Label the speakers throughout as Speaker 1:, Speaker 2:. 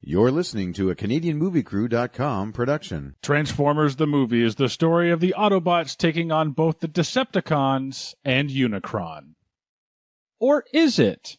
Speaker 1: You're listening to a CanadianMovieCrew.com production.
Speaker 2: Transformers the movie is the story of the Autobots taking on both the Decepticons and Unicron. Or is it?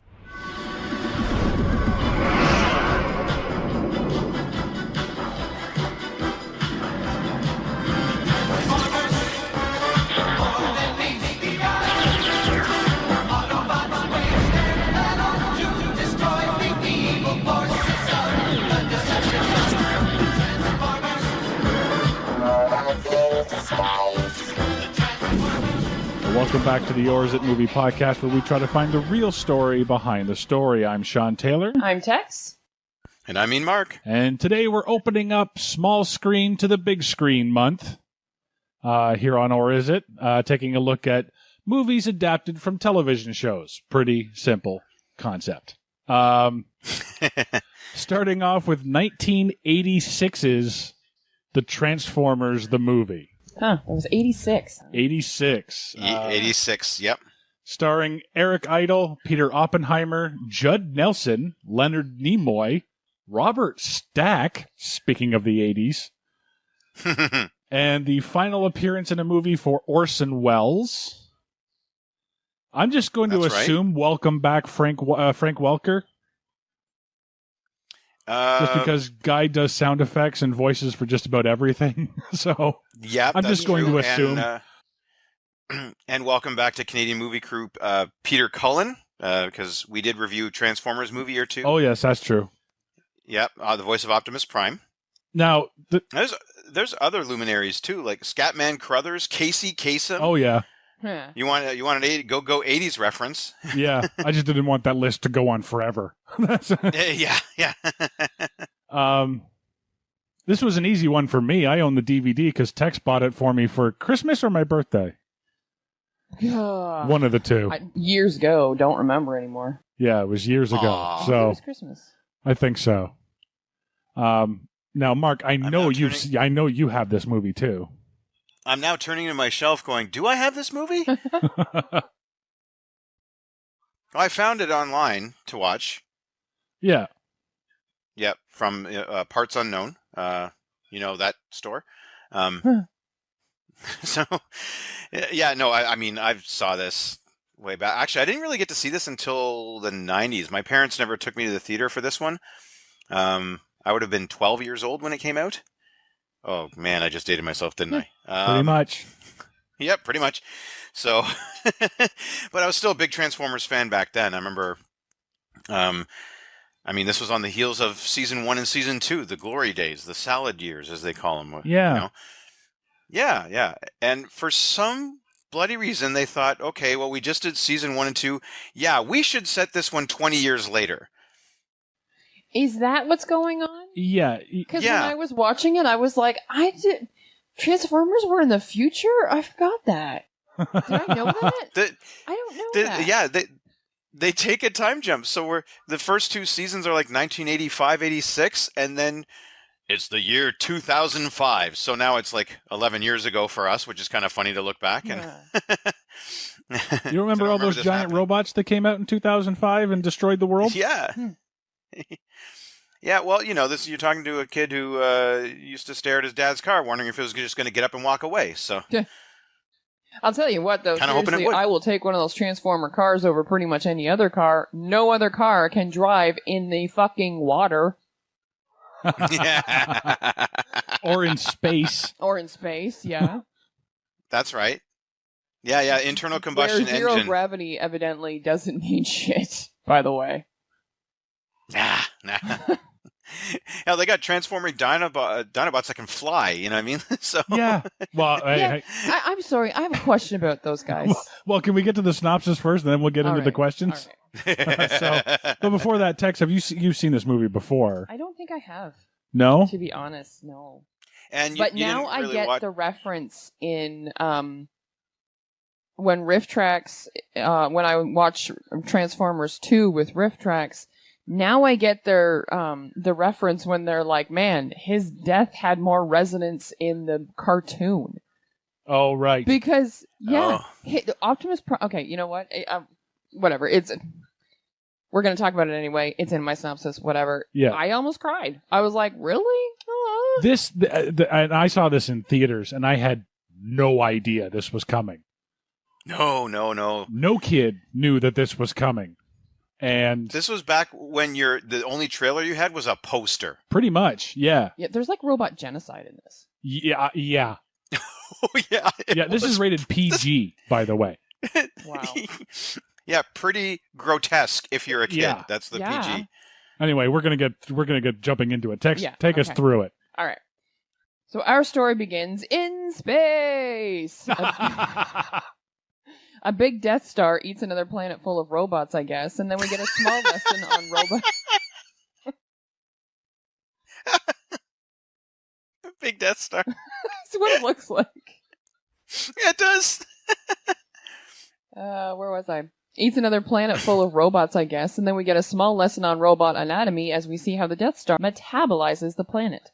Speaker 2: Welcome back to the Or Is It Movie podcast, where we try to find the real story behind the story. I'm Sean Taylor.
Speaker 3: I'm Tex.
Speaker 4: And I mean Mark.
Speaker 2: And today we're opening up small screen to the big screen month here on Or Is It, taking a look at movies adapted from television shows. Pretty simple concept. Starting off with 1986's The Transformers the movie.
Speaker 3: Huh, it was 86.
Speaker 2: 86.
Speaker 4: 86, yep.
Speaker 2: Starring Eric Idle, Peter Oppenheimer, Judd Nelson, Leonard Nimoy, Robert Stack, speaking of the 80s, and the final appearance in a movie for Orson Welles. I'm just going to assume welcome back Frank Welker. Just because Guy does sound effects and voices for just about everything. So
Speaker 4: yeah,
Speaker 2: I'm just going to assume.
Speaker 4: And welcome back to Canadian Movie Crew, Peter Cullen, because we did review Transformers movie or two.
Speaker 2: Oh, yes, that's true.
Speaker 4: Yep, the voice of Optimus Prime.
Speaker 2: Now,
Speaker 4: there's other luminaries too, like Scatman Crothers, Casey Kasem.
Speaker 2: Oh, yeah.
Speaker 3: Huh.
Speaker 4: You want an 80s reference?
Speaker 2: Yeah, I just didn't want that list to go on forever.
Speaker 4: yeah.
Speaker 2: This was an easy one for me. I own the DVD because Tex bought it for me for Christmas or my birthday. One of the two.
Speaker 3: Years ago, don't remember anymore.
Speaker 2: Yeah, it was years ago.
Speaker 4: Aww.
Speaker 2: So
Speaker 3: it was Christmas.
Speaker 2: I think so. Now, Mark, I know you have this movie too.
Speaker 4: I'm now turning to my shelf going, do I have this movie? I found it online to watch.
Speaker 2: Yeah.
Speaker 4: Yep, from Parts Unknown. That store. So, yeah, no, I mean, I saw this way back. Actually, I didn't really get to see this until the 90s. My parents never took me to the theater for this one. I would have been 12 years old when it came out. Oh, man, I just dated myself, didn't I?
Speaker 2: Pretty much.
Speaker 4: Yep, pretty much. So, but I was still a big Transformers fan back then. I remember, this was on the heels of Season 1 and Season 2, the glory days, the salad years, as they call them.
Speaker 2: Yeah.
Speaker 4: Yeah. And for some bloody reason, they thought, okay, well, we just did Season 1 and 2. Yeah, we should set this one 20 years later.
Speaker 3: Is that what's going on?
Speaker 2: Yeah.
Speaker 3: Because when I was watching it, I was like, Transformers were in the future? I forgot that. Did I know that? I don't know that.
Speaker 4: Yeah, they take a time jump. So the first two seasons are like 1985, 86, and then it's the year 2005. So now it's like 11 years ago for us, which is kind of funny to look back.
Speaker 3: Yeah.
Speaker 2: You remember all those giant robots that came out in 2005 and destroyed the world?
Speaker 4: Yeah. Yeah, well, you're talking to a kid who used to stare at his dad's car, wondering if it was just going to get up and walk away. So,
Speaker 3: I'll tell you what, though.
Speaker 4: Kind of hoping it would.
Speaker 3: I will take one of those Transformer cars over pretty much any other car. No other car can drive in the fucking water.
Speaker 4: Yeah.
Speaker 2: Or in space.
Speaker 3: Or in space, yeah.
Speaker 4: That's right. Yeah, internal combustion
Speaker 3: Where zero
Speaker 4: engine.
Speaker 3: gravity evidently doesn't mean shit, by the way.
Speaker 4: Nah. Hell, they got transforming Dinobots that can fly, you know what I mean? So
Speaker 2: Yeah. Well,
Speaker 3: I'm sorry, I have a question about those guys.
Speaker 2: Well, can we get to the synopsis first, and then we'll get into the questions? But before that, Tex, have you've seen this movie before?
Speaker 3: I don't think I have.
Speaker 2: No?
Speaker 3: To be honest, no.
Speaker 4: And
Speaker 3: but now I get the reference in when Riff Tracks, when I watch Transformers 2 with Riff Tracks. Now I get the reference when they're like, man, his death had more resonance in the cartoon.
Speaker 2: Oh, right.
Speaker 3: Because, Optimus Prime... Okay, you know what? Whatever. we're going to talk about it anyway. It's in my synopsis, whatever.
Speaker 2: Yeah.
Speaker 3: I almost cried. I was like, really?
Speaker 2: And I saw this in theaters, and I had no idea this was coming.
Speaker 4: No.
Speaker 2: No kid knew that this was coming. And
Speaker 4: This was back when the only trailer you had was a poster.
Speaker 2: pretty much, yeah.
Speaker 3: Yeah, there's like robot genocide in this.
Speaker 2: Yeah.
Speaker 4: Oh, yeah.
Speaker 2: Yeah, this is rated PG, by the way.
Speaker 3: Wow.
Speaker 4: Yeah, pretty grotesque if you're a kid.
Speaker 2: Yeah.
Speaker 4: That's the
Speaker 3: Yeah.
Speaker 4: PG.
Speaker 2: Anyway, we're gonna get jumping into it. Take us
Speaker 3: okay.
Speaker 2: through it.
Speaker 3: All right. So our story begins in space. A big Death Star eats another planet full of robots, I guess, and then we get a small lesson on robots.
Speaker 4: Big Death Star.
Speaker 3: That's what it looks like.
Speaker 4: Yeah, it does.
Speaker 3: Where was I? Eats another planet full of robots, I guess, and then we get a small lesson on robot anatomy as we see how the Death Star metabolizes the planet.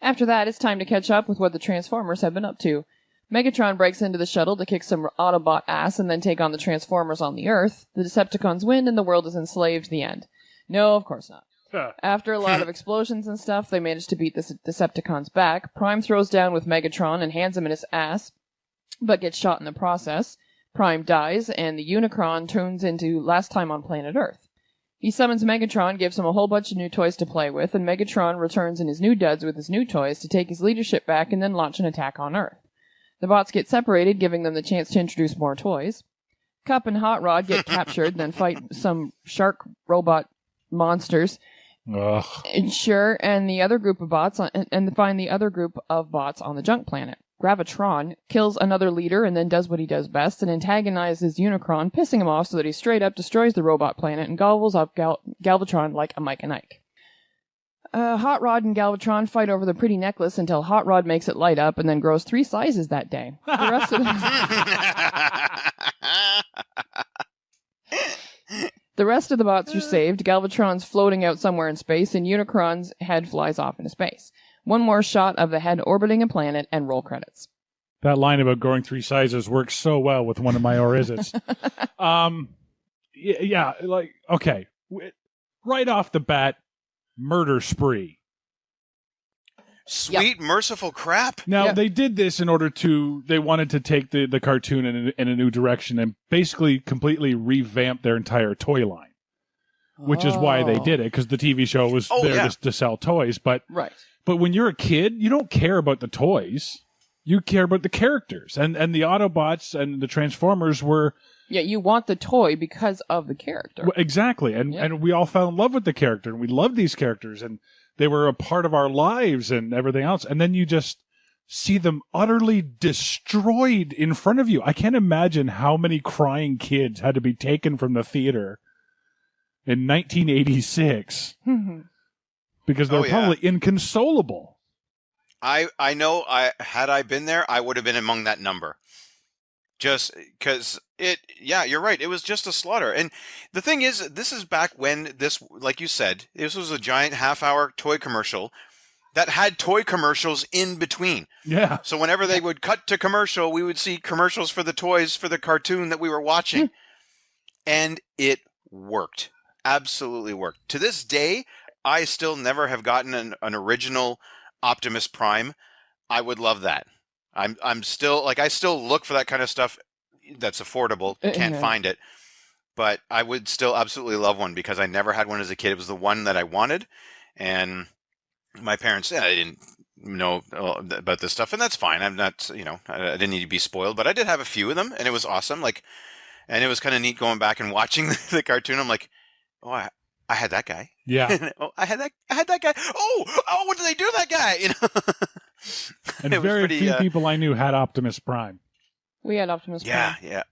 Speaker 3: After that, it's time to catch up with what the Transformers have been up to. Megatron breaks into the shuttle to kick some Autobot ass and then take on the Transformers on the Earth. The Decepticons win and the world is enslaved. The end. No, of course not. After a lot of explosions and stuff, they manage to beat the Decepticons back. Prime throws down with Megatron and hands him in his ass, but gets shot in the process. Prime dies, and the Unicron turns into Last Time on Planet Earth. He summons Megatron, gives him a whole bunch of new toys to play with, and Megatron returns in his new duds with his new toys to take his leadership back and then launch an attack on Earth. The bots get separated, giving them the chance to introduce more toys. Cup and Hot Rod get captured, then fight some shark robot monsters.
Speaker 2: Ugh.
Speaker 3: And the other group of bots and find the other group of bots on the junk planet. Gravitron kills another leader and then does what he does best and antagonizes Unicron, pissing him off so that he straight up destroys the robot planet and gobbles up Galvatron like a Mike and Ike. Hot Rod and Galvatron fight over the pretty necklace until Hot Rod makes it light up and then grows 3 sizes that day. The rest of The rest of the bots are saved. Galvatron's floating out somewhere in space, and Unicron's head flies off into space. One more shot of the head orbiting a planet, and roll credits.
Speaker 2: That line about growing 3 sizes works so well with one of my or is it's. Yeah, like, okay. Right off the bat, murder spree.
Speaker 4: Sweet, merciful crap.
Speaker 2: Now,
Speaker 3: Yep.
Speaker 2: they did this in order they wanted to take the cartoon in a new direction and basically completely revamp their entire toy line, which is why they did it, because the TV show was to sell toys. But when you're a kid, you don't care about the toys. You care about the characters. And the Autobots and the Transformers were...
Speaker 3: Yeah, you want the toy because of the character.
Speaker 2: Exactly. And we all fell in love with the character, and we loved these characters, and they were a part of our lives and everything else. And then you just see them utterly destroyed in front of you. I can't imagine how many crying kids had to be taken from the theater in 1986 because they're probably inconsolable.
Speaker 4: I know had I been there, I would have been among that number. Just because you're right. It was just a slaughter. And the thing is, this is back when this, like you said, this was a giant half-hour toy commercial that had toy commercials in between.
Speaker 2: Yeah.
Speaker 4: So whenever they would cut to commercial, we would see commercials for the toys for the cartoon that we were watching. And it worked. Absolutely worked. To this day, I still never have gotten an original Optimus Prime. I would love that. I'm still, like, I still look for that kind of stuff that's affordable. Can't find it. But I would still absolutely love one because I never had one as a kid. It was the one that I wanted. And my parents, I didn't know about this stuff. And that's fine. I'm not, I didn't need to be spoiled. But I did have a few of them. And it was awesome. And it was kind of neat going back and watching the cartoon. I'm like, oh, I had that guy.
Speaker 2: Yeah.
Speaker 4: Oh, I had that guy. Oh, what did they do to that guy?
Speaker 2: And very few people I knew had Optimus Prime.
Speaker 3: We had Optimus Prime.
Speaker 4: Yeah.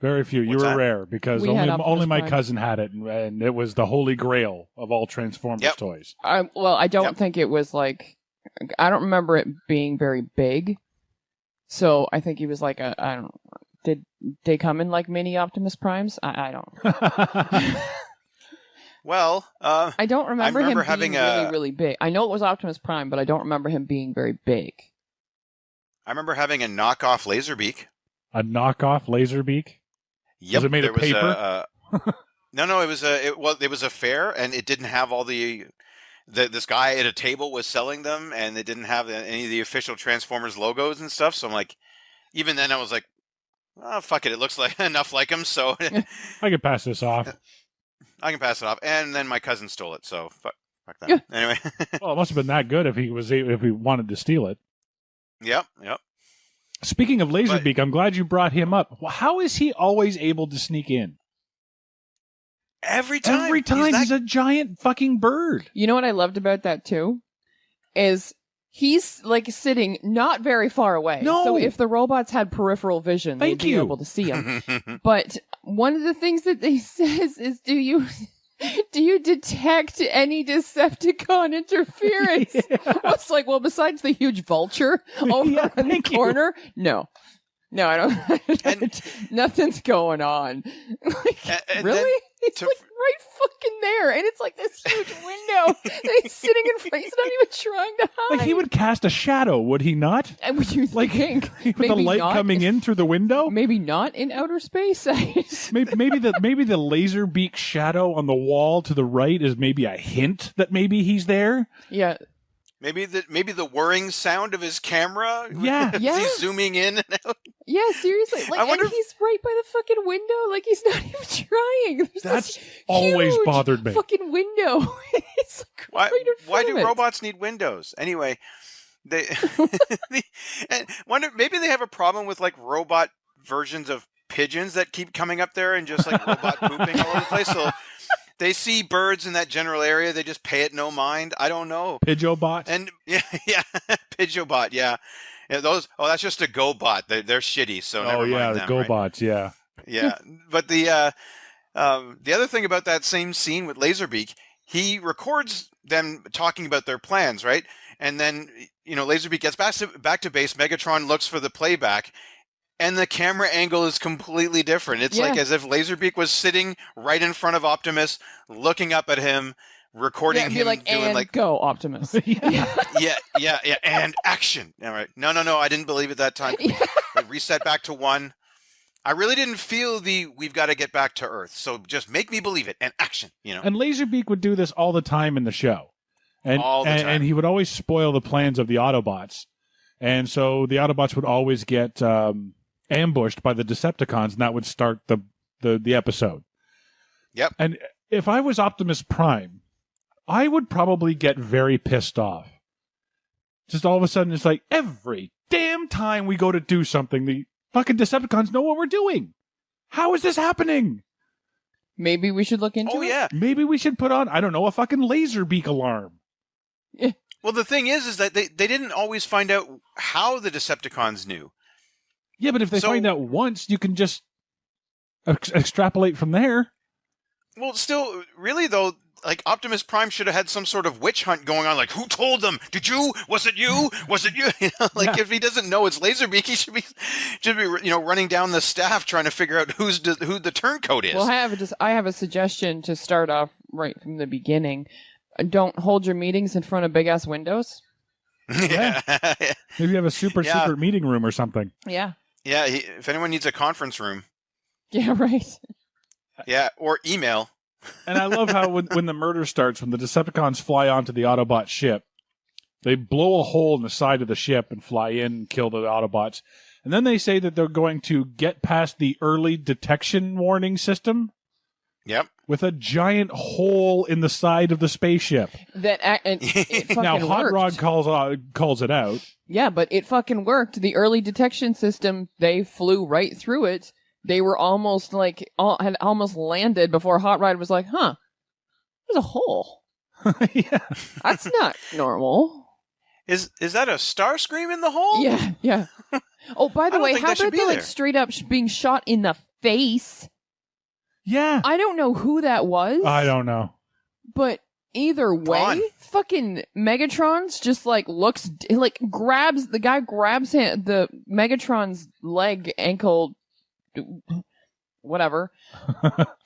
Speaker 2: Very few. You were rare because only my cousin had it, and it was the holy grail of all Transformers toys.
Speaker 3: I don't think it was like... I don't remember it being very big. So I think he was like I don't know. Did they come in like mini Optimus Primes? I don't.
Speaker 4: Well,
Speaker 3: I don't remember him
Speaker 4: having
Speaker 3: being really, really big. I know it was Optimus Prime, but I don't remember him being very big.
Speaker 4: I remember having a knockoff Laserbeak.
Speaker 2: A knockoff Laserbeak?
Speaker 4: Yep.
Speaker 2: Was it made of paper?
Speaker 4: No, it was a fair, and it didn't have all this guy at a table was selling them, and they didn't have any of the official Transformers logos and stuff. So I'm like, even then I was like, oh, fuck it. It looks like enough like him, so
Speaker 2: I could pass this off.
Speaker 4: I can pass it off. And then my cousin stole it, so fuck that.
Speaker 3: Yeah.
Speaker 4: Anyway.
Speaker 2: Well, it must have been that good if he wanted to steal it.
Speaker 4: Yep.
Speaker 2: Speaking of Laserbeak, I'm glad you brought him up. How is he always able to sneak in?
Speaker 4: Every time
Speaker 2: He's a giant fucking bird.
Speaker 3: You know what I loved about that too? Is he's like sitting not very far away.
Speaker 2: No.
Speaker 3: So if the robots had peripheral vision, they'd be able to see him. But one of the things that they says is, do you detect any Decepticon interference?
Speaker 2: Yeah.
Speaker 3: It's like, well, besides the huge vulture over in the corner, no, I don't. Nothing's going on. Like,
Speaker 4: and
Speaker 3: really? It's
Speaker 4: to-
Speaker 3: like right fucking there, and it's like this huge window. And he's sitting in front. He's not even trying to hide.
Speaker 2: Like he would cast a shadow, would he not?
Speaker 3: And would you
Speaker 2: Like
Speaker 3: think
Speaker 2: with the
Speaker 3: maybe
Speaker 2: light
Speaker 3: not?
Speaker 2: coming in through the window?
Speaker 3: Maybe not in outer space.
Speaker 2: Maybe the Laserbeak shadow on the wall to the right is maybe a hint that maybe he's there.
Speaker 3: Yeah.
Speaker 4: Maybe the whirring sound of his camera.
Speaker 2: Yeah.
Speaker 4: As
Speaker 3: Yeah.
Speaker 4: he's zooming in and out.
Speaker 3: Yeah, seriously. Like,
Speaker 4: I wonder
Speaker 3: and he's right by the fucking window. Like, he's not even trying. There's
Speaker 2: That's
Speaker 3: this
Speaker 2: always
Speaker 3: huge
Speaker 2: bothered me.
Speaker 3: fucking window. It's like
Speaker 4: Why?
Speaker 3: right in
Speaker 4: Why
Speaker 3: front
Speaker 4: do
Speaker 3: of it.
Speaker 4: robots need windows anyway? They and wonder maybe they have a problem with like robot versions of pigeons that keep coming up there and just like robot pooping all over the place. So they see birds in that general area, they just pay it no mind. I don't know.
Speaker 2: Pidgeobot.
Speaker 4: And yeah, Pidgeobot, yeah. Those. Oh, that's just a GoBot. They're shitty. So never mind
Speaker 2: the
Speaker 4: them,
Speaker 2: GoBots,
Speaker 4: right?
Speaker 2: yeah.
Speaker 4: Yeah, but the other thing about that same scene with Laserbeak, he records them talking about their plans, right? And then Laserbeak gets back to base. Megatron looks for the playback, and the camera angle is completely different. It's like as if Laserbeak was sitting right in front of Optimus, looking up at him, recording
Speaker 3: be
Speaker 4: him
Speaker 3: like,
Speaker 4: doing
Speaker 3: and
Speaker 4: like,
Speaker 3: go, Optimus.
Speaker 4: yeah, and action. All right, no, I didn't believe it that time. Reset back to 1. I really didn't feel we've got to get back to Earth, so just make me believe it and action.
Speaker 2: And Laserbeak would do this all the time in the show, and
Speaker 4: All the time.
Speaker 2: and he would always spoil the plans of the Autobots, and so the Autobots would always get ambushed by the Decepticons, and that would start the episode.
Speaker 4: Yep.
Speaker 2: And if I was Optimus Prime, I would probably get very pissed off. Just all of a sudden, it's like every damn time we go to do something, the fucking Decepticons know what we're doing. How is this happening?
Speaker 3: Maybe we should look into
Speaker 4: Oh
Speaker 3: it.
Speaker 4: yeah.
Speaker 2: Maybe we should put on, I don't know, a fucking Laserbeak alarm.
Speaker 4: Well, the thing is that they didn't always find out how the Decepticons knew.
Speaker 2: Yeah, but if they find out once, you can just extrapolate from there.
Speaker 4: Well, still, really though, like Optimus Prime should have had some sort of witch hunt going on. Like, who told them? Did you? Was it you? Was it you? If he doesn't know it's Laserbeak, he should be running down the staff trying to figure out who the turncoat is.
Speaker 3: Well, I have a suggestion to start off right from the beginning. Don't hold your meetings in front of big ass windows.
Speaker 4: Yeah.
Speaker 2: Maybe you have a super secret meeting room or something.
Speaker 3: Yeah.
Speaker 4: Yeah. If anyone needs a conference room.
Speaker 3: Yeah. Right.
Speaker 4: Yeah, or email.
Speaker 2: And I love how when the murder starts, when the Decepticons fly onto the Autobot ship, they blow a hole in the side of the ship and fly in and kill the Autobots. And then they say that they're going to get past the early detection warning system.
Speaker 4: Yep.
Speaker 2: With a giant hole in the side of the spaceship.
Speaker 3: It fucking
Speaker 2: Now, Hot
Speaker 3: worked.
Speaker 2: Rod calls it out.
Speaker 3: Yeah, but it fucking worked. The early detection system, they flew right through it. They were almost had almost landed before Hot Rod was like, huh, there's a hole.
Speaker 2: Yeah.
Speaker 3: That's not normal.
Speaker 4: Is that a Starscream in the hole?
Speaker 3: Yeah. Oh, by the way,
Speaker 4: think
Speaker 3: how
Speaker 4: that should
Speaker 3: about
Speaker 4: be
Speaker 3: the
Speaker 4: there.
Speaker 3: straight up being shot in the face?
Speaker 2: Yeah.
Speaker 3: I don't know who that was.
Speaker 2: I don't know.
Speaker 3: But either way,
Speaker 4: Gone.
Speaker 3: fucking Megatron's just grabs the Megatron's leg, ankle, whatever.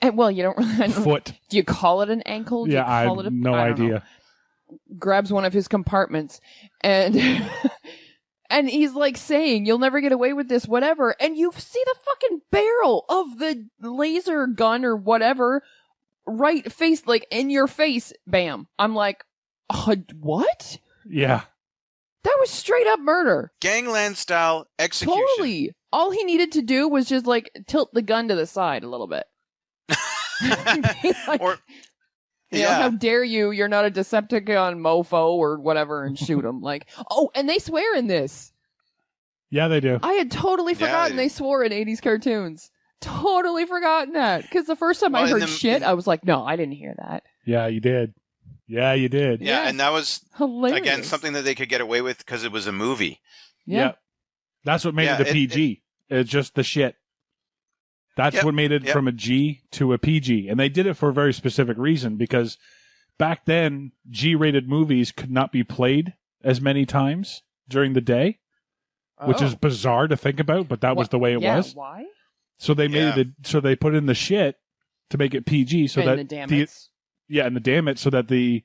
Speaker 3: And well, you don't really
Speaker 2: Foot.
Speaker 3: Do you call it an ankle? Do
Speaker 2: Yeah,
Speaker 3: you
Speaker 2: I
Speaker 3: call
Speaker 2: have
Speaker 3: it
Speaker 2: no
Speaker 3: I don't know.
Speaker 2: idea.
Speaker 3: Grabs one of his compartments and and he's like saying, "You'll never get away with this," whatever. And you see the fucking barrel of the laser gun or whatever right face, like in your face, bam. I'm like, what?
Speaker 2: Yeah.
Speaker 3: That was straight up murder.
Speaker 4: Gangland style execution.
Speaker 3: Totally. All he needed to do was just like tilt the gun to the side a little bit. Like,
Speaker 4: Or
Speaker 3: you know, how dare you? You're not a Decepticon mofo or whatever, and shoot him. Like, oh, and they swear in this.
Speaker 2: Yeah, they do.
Speaker 3: I had totally forgotten they swore in 80s cartoons. Totally forgotten that. Because the first time I heard shit, I was like, no, I didn't hear that.
Speaker 2: Yeah, you did. Yeah, you did.
Speaker 4: Yeah, and that was,
Speaker 3: hilarious.
Speaker 4: Again, something that they could get away with because it was a movie.
Speaker 3: Yeah.
Speaker 2: That's what made it a PG. It's just the shit. That's what made it from a G to a PG. And they did it for a very specific reason, because back then, G-rated movies could not be played as many times during the day, which is bizarre to think about, but that was the way it was.
Speaker 3: Why?
Speaker 2: So they made it, so they put in the shit to make it PG, so that
Speaker 3: the dammits.
Speaker 2: and the damn it, so that the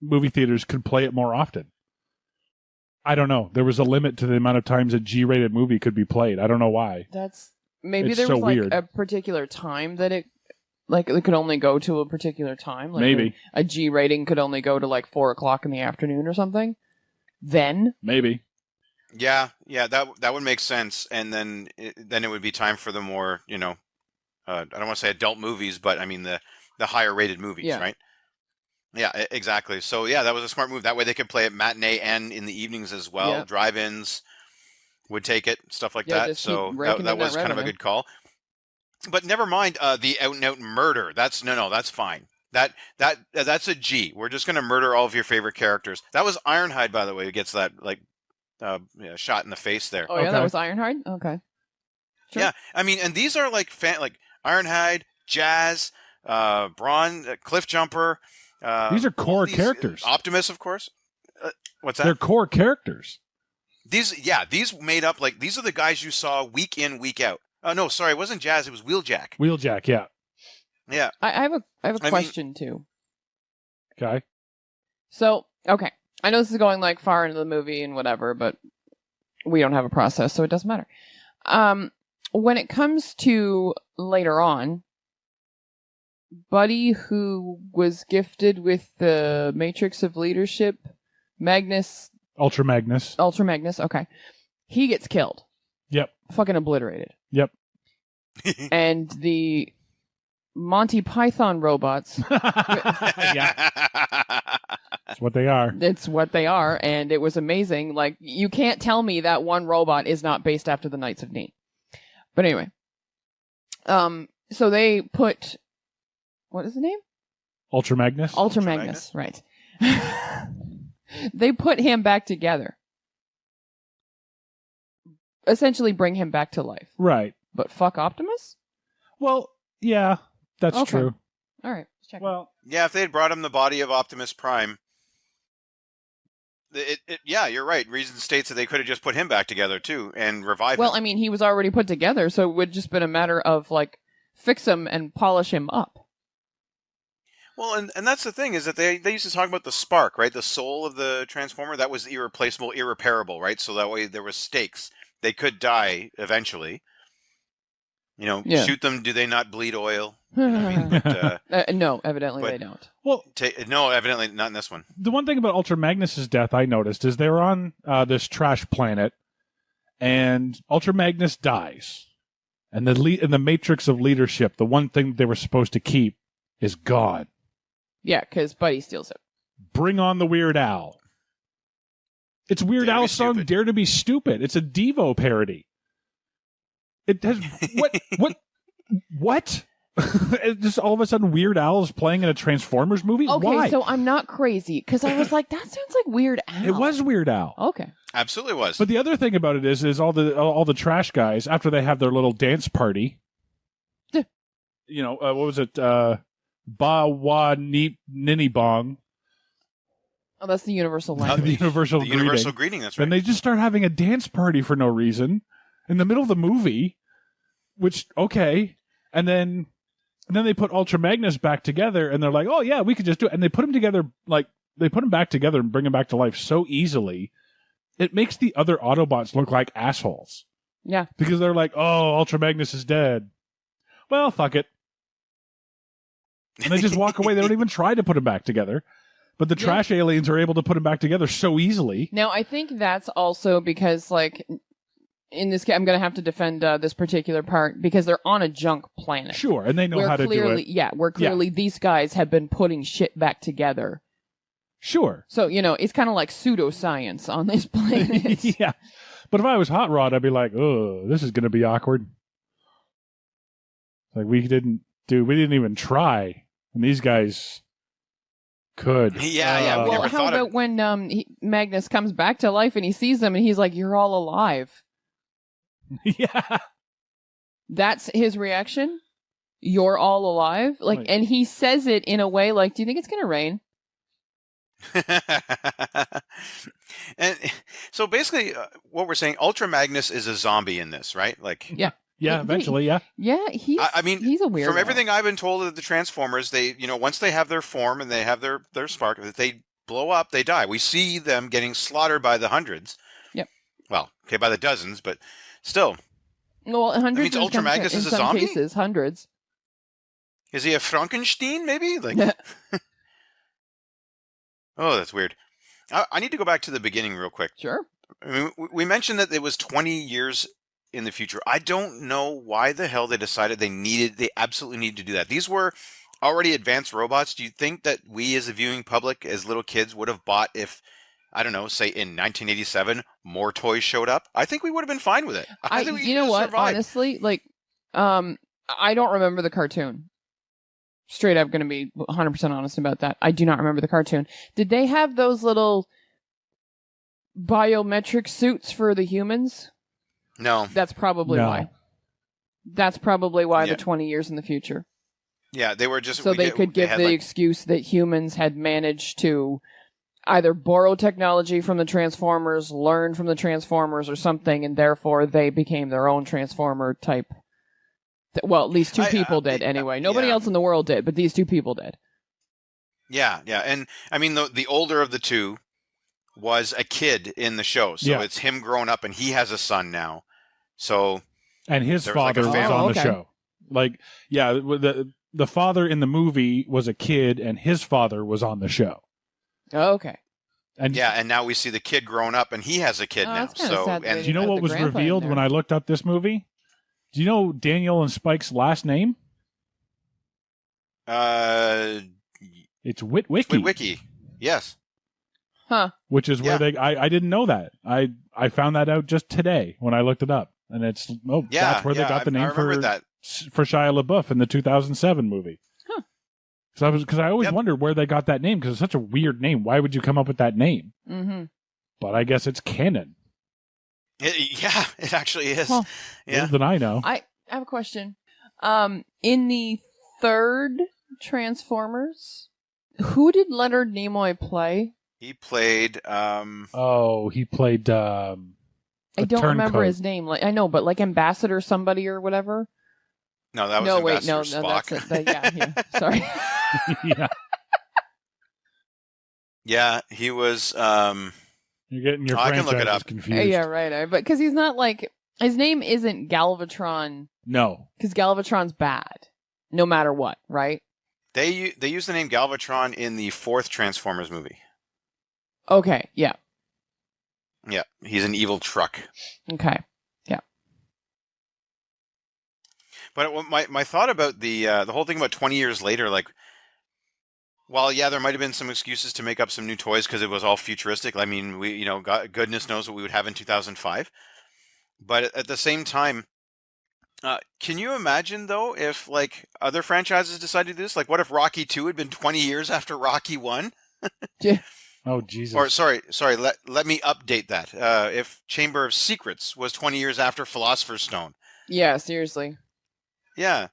Speaker 2: movie theaters could play it more often. I don't know. There was a limit to the amount of times a G-rated movie could be played. I don't know why.
Speaker 3: Maybe there was like a particular time that it could only go to a particular time. Like
Speaker 2: maybe
Speaker 3: a G rating could only go to like 4:00 in the afternoon or something. Then
Speaker 2: maybe.
Speaker 4: Yeah, that would make sense. And then it would be time for the more, I don't want to say adult movies, but I mean the higher rated movies, right? Yeah, exactly. So yeah, that was a smart move. That way they could play it matinee and in the evenings as well. Yeah. Drive-ins would take it, stuff like that. So that was kind of a good call. But never mind the out-and-out murder. That's fine. That's a G. We're just going to murder all of your favorite characters. That was Ironhide, by the way, who gets that shot in the face there.
Speaker 3: Oh yeah, that was Ironhide. Okay.
Speaker 4: Sure. Yeah, I mean, and these are like Ironhide, Jazz, Brawn, Cliffjumper.
Speaker 2: These are core characters.
Speaker 4: Optimus, of course. What's that?
Speaker 2: They're core characters.
Speaker 4: These made up, like, these are the guys you saw week in, week out. Oh, no, sorry, it wasn't Jazz, it was Wheeljack.
Speaker 2: Wheeljack, yeah.
Speaker 4: Yeah.
Speaker 3: I have a question, too.
Speaker 2: Okay.
Speaker 3: So, okay. I know this is going, like, far into the movie and whatever, but we don't have a process, so it doesn't matter. When it comes to later on, Buddy, who was gifted with the Matrix of Leadership,
Speaker 2: Ultra Magnus,
Speaker 3: okay. He gets killed.
Speaker 2: Yep.
Speaker 3: Fucking obliterated.
Speaker 2: Yep.
Speaker 3: And the Monty Python robots.
Speaker 2: Yeah. That's what they are.
Speaker 3: It's what they are, and it was amazing. Like, you can't tell me that one robot is not based after the Knights of Neen. But anyway. So they put... What is the name?
Speaker 2: Ultra Magnus?
Speaker 3: Ultra Magnus, right. They put him back together. Essentially bring him back to life.
Speaker 2: Right.
Speaker 3: But fuck Optimus?
Speaker 2: Well, yeah, that's true.
Speaker 3: All right, let's check.
Speaker 4: Well, yeah, if they had brought him the body of Optimus Prime, yeah, you're right. Reason states that they could have just put him back together too and revived him.
Speaker 3: Well, I mean, he was already put together, so it would just been a matter of like fix him and polish him up.
Speaker 4: Well, and that's the thing, is that they used to talk about the spark, right? The soul of the Transformer, that was irreplaceable, irreparable, right? So that way there was stakes. They could die eventually. Shoot them, do they not bleed oil?
Speaker 3: No, evidently they don't.
Speaker 2: Well,
Speaker 4: no, evidently not in this one.
Speaker 2: The one thing about Ultra Magnus's death I noticed is they were on this trash planet, and Ultra Magnus dies. And in the Matrix of Leadership, the one thing they were supposed to keep is gone.
Speaker 3: Yeah, because Buddy steals it.
Speaker 2: Bring on the Weird Al. It's Weird Al's song "Dare to Be Stupid." It's a Devo parody. It has what? Just all of a sudden, Weird Al is playing in a Transformers movie.
Speaker 3: Okay,
Speaker 2: why?
Speaker 3: So I'm not crazy because I was like, that sounds like Weird Al.
Speaker 2: It was Weird Al.
Speaker 3: Okay,
Speaker 4: absolutely was.
Speaker 2: But the other thing about it is all the trash guys, after they have their little dance party. What was it? Ba wa ni nini bong.
Speaker 3: Oh, that's the universal language.
Speaker 2: The universal
Speaker 4: greeting. That's right.
Speaker 2: And they just start having a dance party for no reason in the middle of the movie. Which and then they put Ultra Magnus back together, and they're like, "Oh yeah, we could just do it." And they put him together, they put him back together and bring him back to life so easily. It makes the other Autobots look like assholes.
Speaker 3: Yeah,
Speaker 2: because they're like, "Oh, Ultra Magnus is dead." Well, fuck it. And they just walk away. They don't even try to put them back together. But the trash aliens are able to put them back together so easily.
Speaker 3: Now, I think that's also because, like, in this case, I'm going to have to defend this particular part because they're on a junk planet.
Speaker 2: Sure, and they know how to do it.
Speaker 3: Yeah, where clearly these guys have been putting shit back together.
Speaker 2: Sure.
Speaker 3: So, it's kind of like pseudoscience on this planet.
Speaker 2: Yeah. But if I was Hot Rod, I'd be like, oh, this is going to be awkward. Like, we didn't even try. And these guys could.
Speaker 4: Yeah.
Speaker 3: Well, how about when Magnus comes back to life and he sees them and he's like, you're all alive.
Speaker 2: Yeah.
Speaker 3: That's his reaction? You're all alive? Like, and he says it in a way like, do you think it's going to rain?
Speaker 4: And so basically, what we're saying, Ultra Magnus is a zombie in this, right? Like,
Speaker 2: yeah, eventually, yeah.
Speaker 3: Yeah, he's a weirdo.
Speaker 4: From everything I've been told of the Transformers, they, once they have their form and they have their spark, if they blow up, they die. We see them getting slaughtered by the hundreds.
Speaker 3: Yep.
Speaker 4: Well, okay, by the dozens, but still.
Speaker 3: Well, hundreds.
Speaker 4: That means Ultra Magnus is a zombie?
Speaker 3: In some cases, hundreds.
Speaker 4: Is he a Frankenstein, maybe? Like. Oh, that's weird. I need to go back to the beginning real quick.
Speaker 3: Sure.
Speaker 4: I mean, we mentioned that it was 20 years in the future. I don't know why the hell they decided they absolutely needed to do that. These were already advanced robots. Do you think that we as a viewing public, as little kids, would have bought if, I don't know, say in 1987, more toys showed up? I think we would have been fine with it. I think
Speaker 3: you know what?
Speaker 4: Survived.
Speaker 3: Honestly, like, I don't remember the cartoon. Straight up going to be 100% honest about that. I do not remember the cartoon. Did they have those little biometric suits for the humans?
Speaker 4: No.
Speaker 3: That's probably why. That's probably why the 20 years in the future.
Speaker 4: Yeah, they were just...
Speaker 3: So they could give the excuse that humans had managed to either borrow technology from the Transformers, learn from the Transformers or something, and therefore they became their own Transformer type. Well, at least two people did anyway. Nobody else in the world did, but these two people did.
Speaker 4: Yeah. And I mean, the older of the two was a kid in the show. So it's him growing up and he has a son now. So.
Speaker 2: And his father was on the show. Like, yeah, the father in the movie was a kid and his father was on the show.
Speaker 3: Oh, okay.
Speaker 4: And now we see the kid growing up and he has a kid now. So,
Speaker 2: and do you know what was revealed when I looked up this movie? Do you know Daniel and Spike's last name? It's Witwicky.
Speaker 4: Witwicky, yes.
Speaker 3: Huh.
Speaker 2: Which is where I didn't know that. I found that out just today when I looked it up. And it's, that's where they got the name for Shia LaBeouf in the 2007 movie.
Speaker 3: Huh.
Speaker 2: Because I always wondered where they got that name, because it's such a weird name. Why would you come up with that name?
Speaker 3: Mm-hmm.
Speaker 2: But I guess it's canon.
Speaker 4: It actually is.
Speaker 3: Well,
Speaker 2: more than I know.
Speaker 3: I have a question. In the third Transformers, who did Leonard Nimoy play?
Speaker 4: He played.
Speaker 2: He played. I
Speaker 3: don't remember his name. Like I know, but like Ambassador somebody or whatever.
Speaker 4: No, that was Ambassador Spock.
Speaker 3: That's it. Sorry.
Speaker 2: Yeah.
Speaker 3: Yeah,
Speaker 4: he was.
Speaker 2: You're getting your
Speaker 4: I can look it up.
Speaker 2: Confused.
Speaker 3: Yeah, right. But because he's not like his name isn't Galvatron.
Speaker 2: No,
Speaker 3: because Galvatron's bad, no matter what, right?
Speaker 4: They use the name Galvatron in the fourth Transformers movie.
Speaker 3: Okay. Yeah.
Speaker 4: Yeah, he's an evil truck.
Speaker 3: Okay. Yeah.
Speaker 4: But my thought about the whole thing about 20 years later, like. Well, yeah, there might have been some excuses to make up some new toys because it was all futuristic. I mean, goodness knows what we would have in 2005. But at the same time, can you imagine, though, if, like, other franchises decided to do this? Like, what if Rocky 2 had been 20 years after Rocky 1?
Speaker 3: Yeah.
Speaker 2: Oh, Jesus.
Speaker 4: Or, sorry, let me update that. If Chamber of Secrets was 20 years after Philosopher's Stone.
Speaker 3: Yeah, seriously.
Speaker 4: Yeah.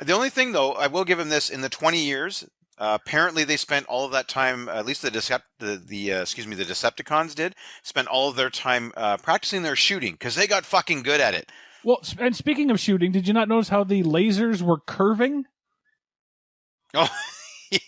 Speaker 4: The only thing, though, I will give him this, in the 20 years... apparently, they spent all of that time. At least the Decepticons did spend all of their time practicing their shooting because they got fucking good at it.
Speaker 2: Well, and speaking of shooting, did you not notice how the lasers were curving?
Speaker 4: Oh,
Speaker 3: Did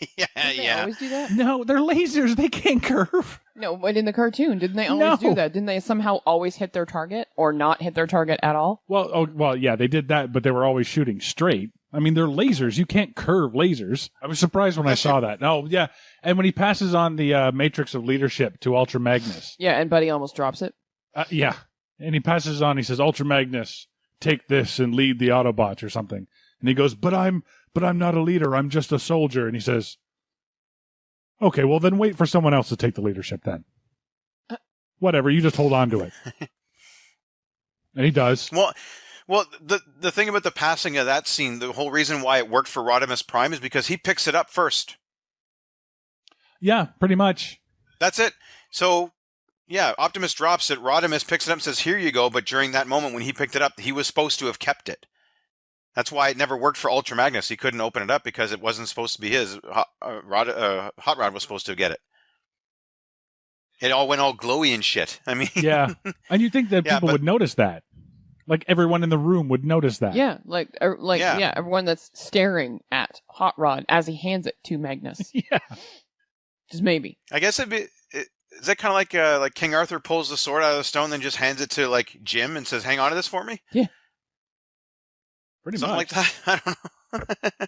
Speaker 3: they always do that?
Speaker 2: No, they're lasers. They can't curve.
Speaker 3: No, but in the cartoon, didn't they always do that? Didn't they somehow always hit their target or not hit their target at all?
Speaker 2: Well, yeah, they did that, but they were always shooting straight. I mean, they're lasers. You can't curve lasers. I was surprised when I saw that. Oh, yeah. And when he passes on the matrix of leadership to Ultra Magnus.
Speaker 3: Yeah, and Buddy almost drops it.
Speaker 2: Yeah. And he passes on. He says, Ultra Magnus, take this and lead the Autobots or something. And he goes, but I'm not a leader. I'm just a soldier. And he says, okay, well, then wait for someone else to take the leadership then. Whatever. You just hold on to it. And he does.
Speaker 4: Well, the thing about the passing of that scene, the whole reason why it worked for Rodimus Prime is because he picks it up first.
Speaker 2: Yeah, pretty much.
Speaker 4: That's it. So, yeah, Optimus drops it. Rodimus picks it up and says, here you go. But during that moment when he picked it up, he was supposed to have kept it. That's why it never worked for Ultra Magnus. He couldn't open it up because it wasn't supposed to be his. Hot Rod was supposed to get it. It all went all glowy and shit. I mean,
Speaker 2: yeah. And you'd think that people would notice that. Like everyone in the room would notice that.
Speaker 3: Yeah, yeah, everyone that's staring at Hot Rod as he hands it to Magnus.
Speaker 2: Yeah.
Speaker 3: Just maybe.
Speaker 4: I guess is that kind of like King Arthur pulls the sword out of the stone, then just hands it to like Jim and says, "Hang on to this for me."
Speaker 3: Yeah.
Speaker 2: Pretty
Speaker 4: Something
Speaker 2: much.
Speaker 4: like that. I don't know.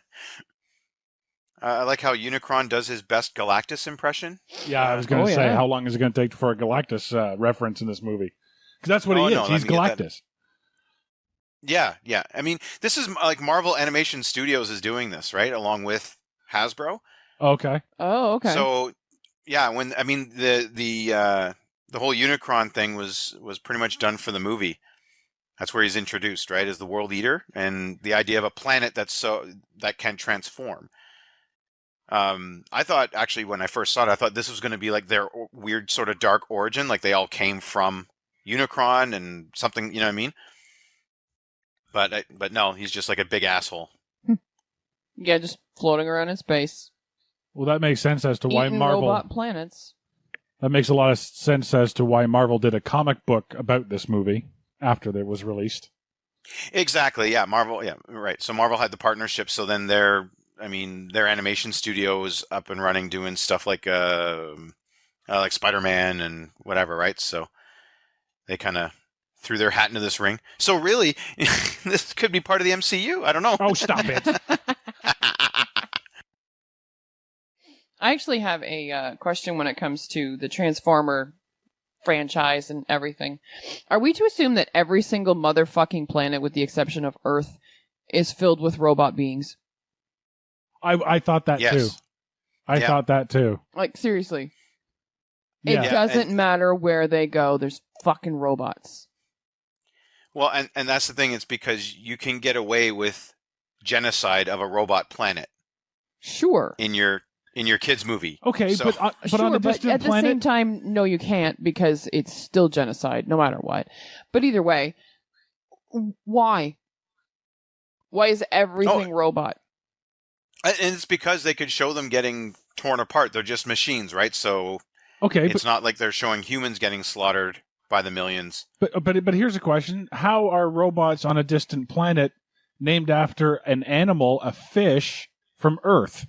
Speaker 4: I like how Unicron does his best Galactus impression.
Speaker 2: Yeah, I was going to say, how long is it going to take for a Galactus reference in this movie? Because that's what he is.
Speaker 4: No,
Speaker 2: He's Galactus.
Speaker 4: Yeah. I mean, this is like Marvel Animation Studios is doing this, right? Along with Hasbro.
Speaker 2: Okay.
Speaker 3: Oh, okay.
Speaker 4: So, yeah, the whole Unicron thing was pretty much done for the movie. That's where he's introduced, right, as the World Eater, and the idea of a planet that can transform. I thought, actually, when I first saw it, I thought this was going to be like their weird sort of dark origin, like they all came from Unicron and something, you know what I mean? But no, he's just like a big asshole.
Speaker 3: Yeah, just floating around in space.
Speaker 2: Well, that makes sense as to why Marvel...
Speaker 3: robot planets.
Speaker 2: That makes a lot of sense as to why Marvel did a comic book about this movie after it was released.
Speaker 4: Exactly, yeah. Marvel, yeah, right. So Marvel had the partnership, so then their animation studio was up and running doing stuff like Spider-Man and whatever, right? So they kind of threw their hat into this ring. So really, this could be part of the MCU. I don't know.
Speaker 2: Oh, stop it.
Speaker 3: I actually have a question when it comes to the Transformer franchise and everything. Are we to assume that every single motherfucking planet, with the exception of Earth, is filled with robot beings?
Speaker 2: I thought that too. I thought that too.
Speaker 3: Like, seriously.
Speaker 2: Yeah.
Speaker 3: It doesn't matter where they go, there's fucking robots.
Speaker 4: Well, and that's the thing. It's because you can get away with genocide of a robot planet.
Speaker 3: Sure.
Speaker 4: In your kids' movie.
Speaker 2: Okay,
Speaker 4: so,
Speaker 2: but on a distant
Speaker 3: at
Speaker 2: planet...
Speaker 3: the same time, no, you can't, because it's still genocide, no matter what. But either way, why? Why is everything robot?
Speaker 4: And it's because they could show them getting torn apart. They're just machines, right? So it's not like they're showing humans getting slaughtered by the millions.
Speaker 2: But here's a question. How are robots on a distant planet named after an animal, a fish, from Earth?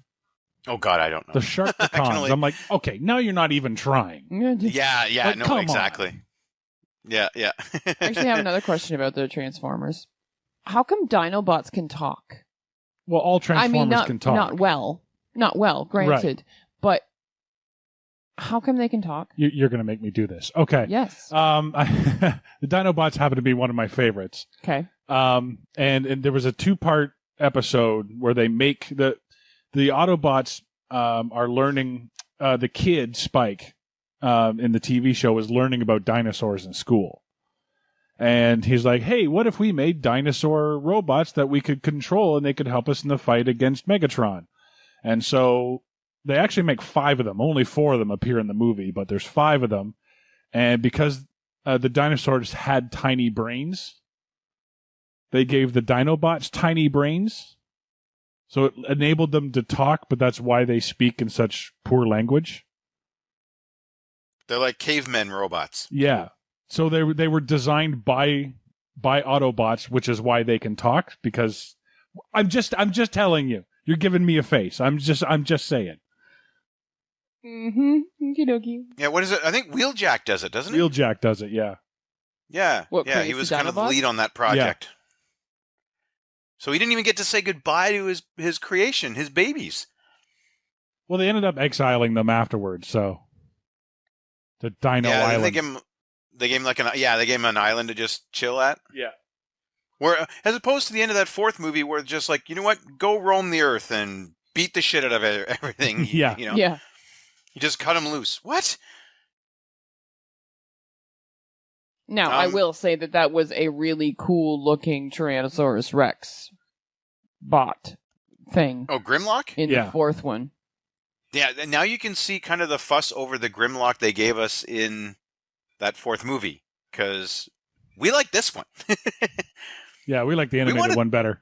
Speaker 4: Oh, God, I don't know.
Speaker 2: The Sharkticons. I'm like, okay, now you're not even trying.
Speaker 4: Yeah,
Speaker 2: like,
Speaker 4: no, exactly.
Speaker 2: On.
Speaker 3: Yeah. I actually have another question about the Transformers. How come Dinobots can talk?
Speaker 2: Well, all Transformers can talk.
Speaker 3: Not well, granted.
Speaker 2: Right.
Speaker 3: But how come they can talk?
Speaker 2: You're going to make me do this. Okay.
Speaker 3: Yes.
Speaker 2: The Dinobots happen to be one of my favorites.
Speaker 3: Okay.
Speaker 2: And there was a 2-part episode where they make the Autobots are learning, the kid, Spike, in the TV show is learning about dinosaurs in school. And he's like, hey, what if we made dinosaur robots that we could control and they could help us in the fight against Megatron? And so they actually make 5 of them. Only 4 of them appear in the movie, but there's 5 of them. And because the dinosaurs had tiny brains, they gave the Dinobots tiny brains. So it enabled them to talk, but that's why they speak in such poor language.
Speaker 4: They're like cavemen robots.
Speaker 2: Yeah. So they were designed by Autobots, which is why they can talk. Because I'm just telling you, you're giving me a face. I'm just saying.
Speaker 3: Mm-hmm. Okie dokie.
Speaker 4: Yeah. What is it? I think Wheeljack does it, doesn't he?
Speaker 2: Wheeljack does it. Yeah.
Speaker 4: Yeah.
Speaker 3: What,
Speaker 4: yeah. He was kind of the lead on that project. So he didn't even get to say goodbye to his creation, his babies.
Speaker 2: Well, they ended up exiling them afterwards, so the Dino
Speaker 4: Yeah,
Speaker 2: Island.
Speaker 4: they gave him an island to just chill at.
Speaker 2: Yeah.
Speaker 4: Where, as opposed to the end of that fourth movie, where it's just like, you know what, go roam the earth and beat the shit out of everything.
Speaker 2: Yeah.
Speaker 4: You know?
Speaker 3: Yeah.
Speaker 4: You just cut him loose. What?
Speaker 3: Now, I will say that was a really cool looking Tyrannosaurus Rex bot thing
Speaker 4: Oh, Grimlock?
Speaker 3: in the fourth one.
Speaker 4: Yeah, now you can see kind of the fuss over the Grimlock they gave us in that fourth movie, because we like this one.
Speaker 2: Yeah, we like the animated one better.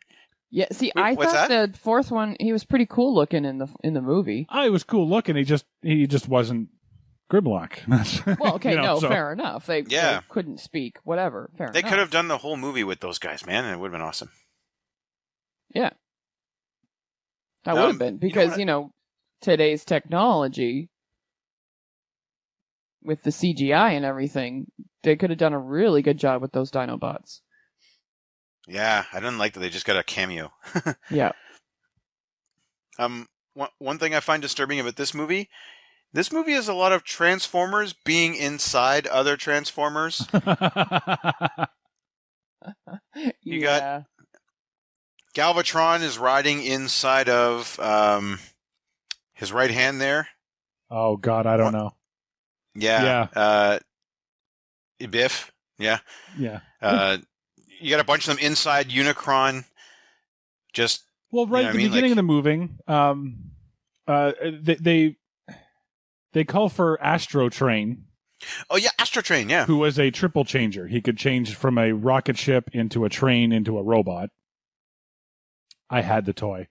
Speaker 3: Yeah, see, I thought the fourth one, he was pretty cool looking in the movie.
Speaker 2: He was cool looking. He just wasn't Grimlock.
Speaker 3: Well, okay, fair enough. They couldn't speak, whatever. Fair
Speaker 4: They
Speaker 3: enough.
Speaker 4: could have done the whole movie with those guys, man, and it would have been awesome.
Speaker 3: Yeah. That would have been, because, today's technology with the CGI and everything, they could have done a really good job with those Dinobots.
Speaker 4: Yeah, I didn't like that they just got a cameo.
Speaker 3: Yeah.
Speaker 4: One thing I find disturbing about this movie has a lot of Transformers being inside other Transformers. You got Galvatron is riding inside of his right hand there.
Speaker 2: Oh God, I don't know.
Speaker 4: Yeah. Biff. Yeah.
Speaker 2: Yeah.
Speaker 4: You got a bunch of them inside Unicron. Just
Speaker 2: right at the beginning of the movie, they call for Astro Train.
Speaker 4: Oh yeah, Astro Train. Yeah,
Speaker 2: who was a triple changer. He could change from a rocket ship into a train into a robot. I had the toy,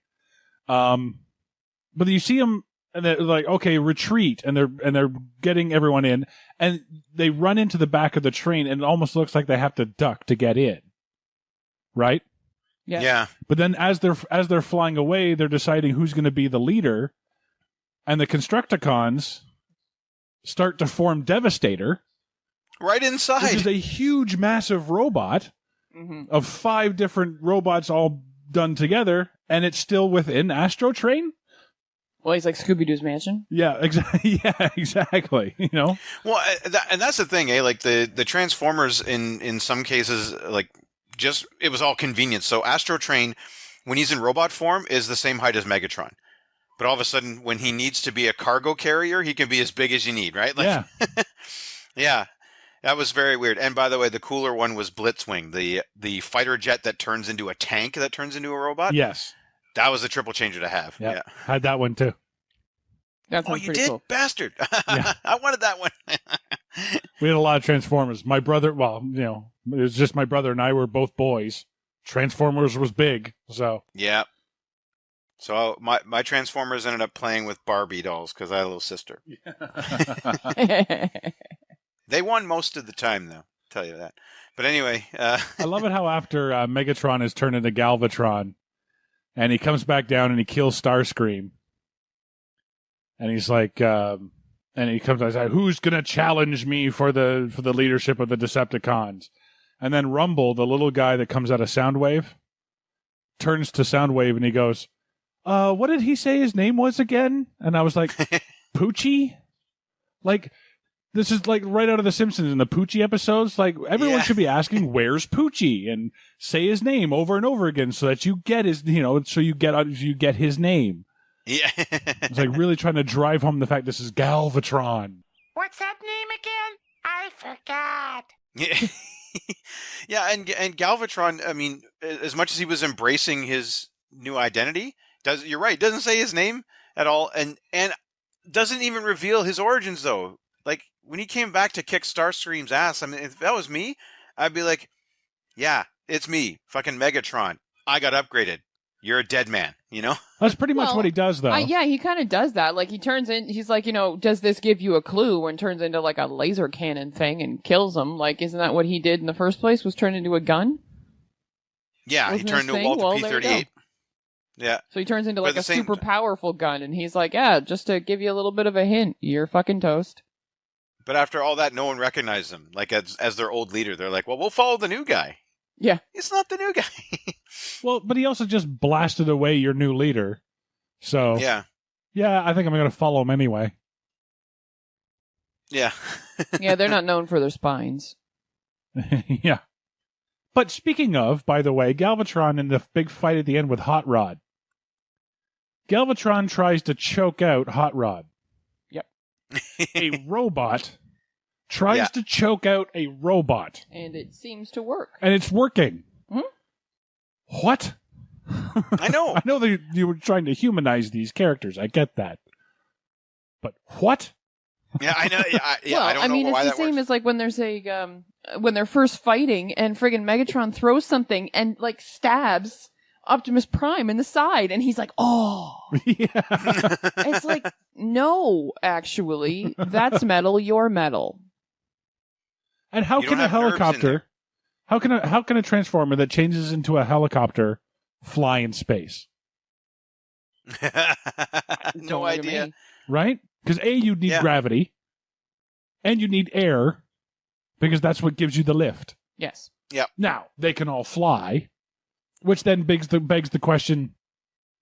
Speaker 2: but you see him, and they're like, "Okay, retreat," and they're getting everyone in, and they run into the back of the train, and it almost looks like they have to duck to get in. Right?
Speaker 3: Yeah.
Speaker 2: But then as they're flying away, they're deciding who's going to be the leader, and the Constructicons start to form Devastator.
Speaker 4: Right inside.
Speaker 2: Which is a huge, massive robot of 5 different robots all done together, and it's still within Astro Train?
Speaker 3: Well, he's like Scooby-Doo's mansion.
Speaker 2: Yeah, exactly. Yeah, exactly.
Speaker 4: Well, and that's the thing, eh? Like the Transformers in some cases, like, just it was all convenient. So Astro Train, when he's in robot form, is the same height as Megatron. But all of a sudden, when he needs to be a cargo carrier, he can be as big as you need, right? Like,
Speaker 2: yeah.
Speaker 4: Yeah. That was very weird. And by the way, the cooler one was Blitzwing, the fighter jet that turns into a tank that turns into a robot.
Speaker 2: Yes.
Speaker 4: That was a triple changer to have.
Speaker 2: Yep. Yeah. Had that one too.
Speaker 3: That's
Speaker 4: you did?
Speaker 3: cool.
Speaker 4: Bastard. Yeah. I wanted that one.
Speaker 2: We had a lot of Transformers. My brother, it was just my brother and I were both boys. Transformers was big, so.
Speaker 4: Yeah. So my Transformers ended up playing with Barbie dolls because I had a little sister. They won most of the time, though. I'll tell you that. But anyway.
Speaker 2: I love it how after Megatron is turned into Galvatron, and he comes back down and he kills Starscream. And he's like, and he comes out and says, "Who's going to challenge me for the leadership of the Decepticons?" And then Rumble, the little guy that comes out of Soundwave, turns to Soundwave and he goes, what did he say his name was again? And I was like, Poochie? Like, this is like right out of The Simpsons in the Poochie episodes. Like, everyone should be asking, where's Poochie? And say his name over and over again so that you get his, so you get his name.
Speaker 4: Yeah.
Speaker 2: It's like really trying to drive home the fact this is Galvatron.
Speaker 5: What's that name again? I forgot.
Speaker 4: Yeah. Yeah, and Galvatron, I mean, as much as he was embracing his new identity, you're right, doesn't say his name at all, and doesn't even reveal his origins, though. Like, when he came back to kick Starscream's ass, I mean, if that was me, I'd be like, yeah, it's me, fucking Megatron. I got upgraded. You're a dead man,
Speaker 2: That's pretty much what he does, though.
Speaker 3: Yeah, he kind of does that. Like, he turns in, he's like, does this give you a clue? And turns into, like, a laser cannon thing and kills him. Like, isn't that what he did in the first place, was turn into a gun?
Speaker 4: Yeah, he turned into a Walther P-38. Yeah.
Speaker 3: So he turns into, like, a super powerful gun, and he's like, yeah, just to give you a little bit of a hint, you're fucking toast.
Speaker 4: But after all that, no one recognized him, like, as their old leader. They're like, well, we'll follow the new guy.
Speaker 3: Yeah.
Speaker 4: He's not the new guy.
Speaker 2: Well, but he also just blasted away your new leader. So,
Speaker 4: Yeah.
Speaker 2: I think I'm going to follow him anyway.
Speaker 4: Yeah.
Speaker 3: Yeah, they're not known for their spines.
Speaker 2: Yeah. But speaking of, by the way, Galvatron in the big fight at the end with Hot Rod. Galvatron tries to choke out Hot Rod.
Speaker 3: Yep.
Speaker 2: A robot tries to choke out a robot.
Speaker 3: And it seems to work.
Speaker 2: And it's working.
Speaker 3: Hmm?
Speaker 2: What?
Speaker 4: I know.
Speaker 2: I know that you were trying to humanize these characters. I get that. But what?
Speaker 4: Yeah, I know. Yeah,
Speaker 3: Well,
Speaker 4: I don't know
Speaker 3: mean,
Speaker 4: why
Speaker 3: it's
Speaker 4: that
Speaker 3: the same
Speaker 4: works.
Speaker 3: as like when there's a when they're first fighting and friggin' Megatron throws something and like stabs Optimus Prime in the side, and he's like, "Oh."
Speaker 2: Yeah.
Speaker 3: It's like, no, actually, that's metal. You're metal.
Speaker 2: And how
Speaker 4: You
Speaker 2: can
Speaker 4: don't
Speaker 2: a
Speaker 4: have nerves in
Speaker 2: helicopter, how can a transformer that changes into a helicopter fly in space?
Speaker 3: Don't
Speaker 4: No
Speaker 3: look at
Speaker 4: idea.
Speaker 3: me.
Speaker 2: Right? Because you'd need
Speaker 4: Yeah.
Speaker 2: gravity, and you need air, because that's what gives you the lift.
Speaker 3: Yes.
Speaker 2: Now they can all fly, which then begs the question: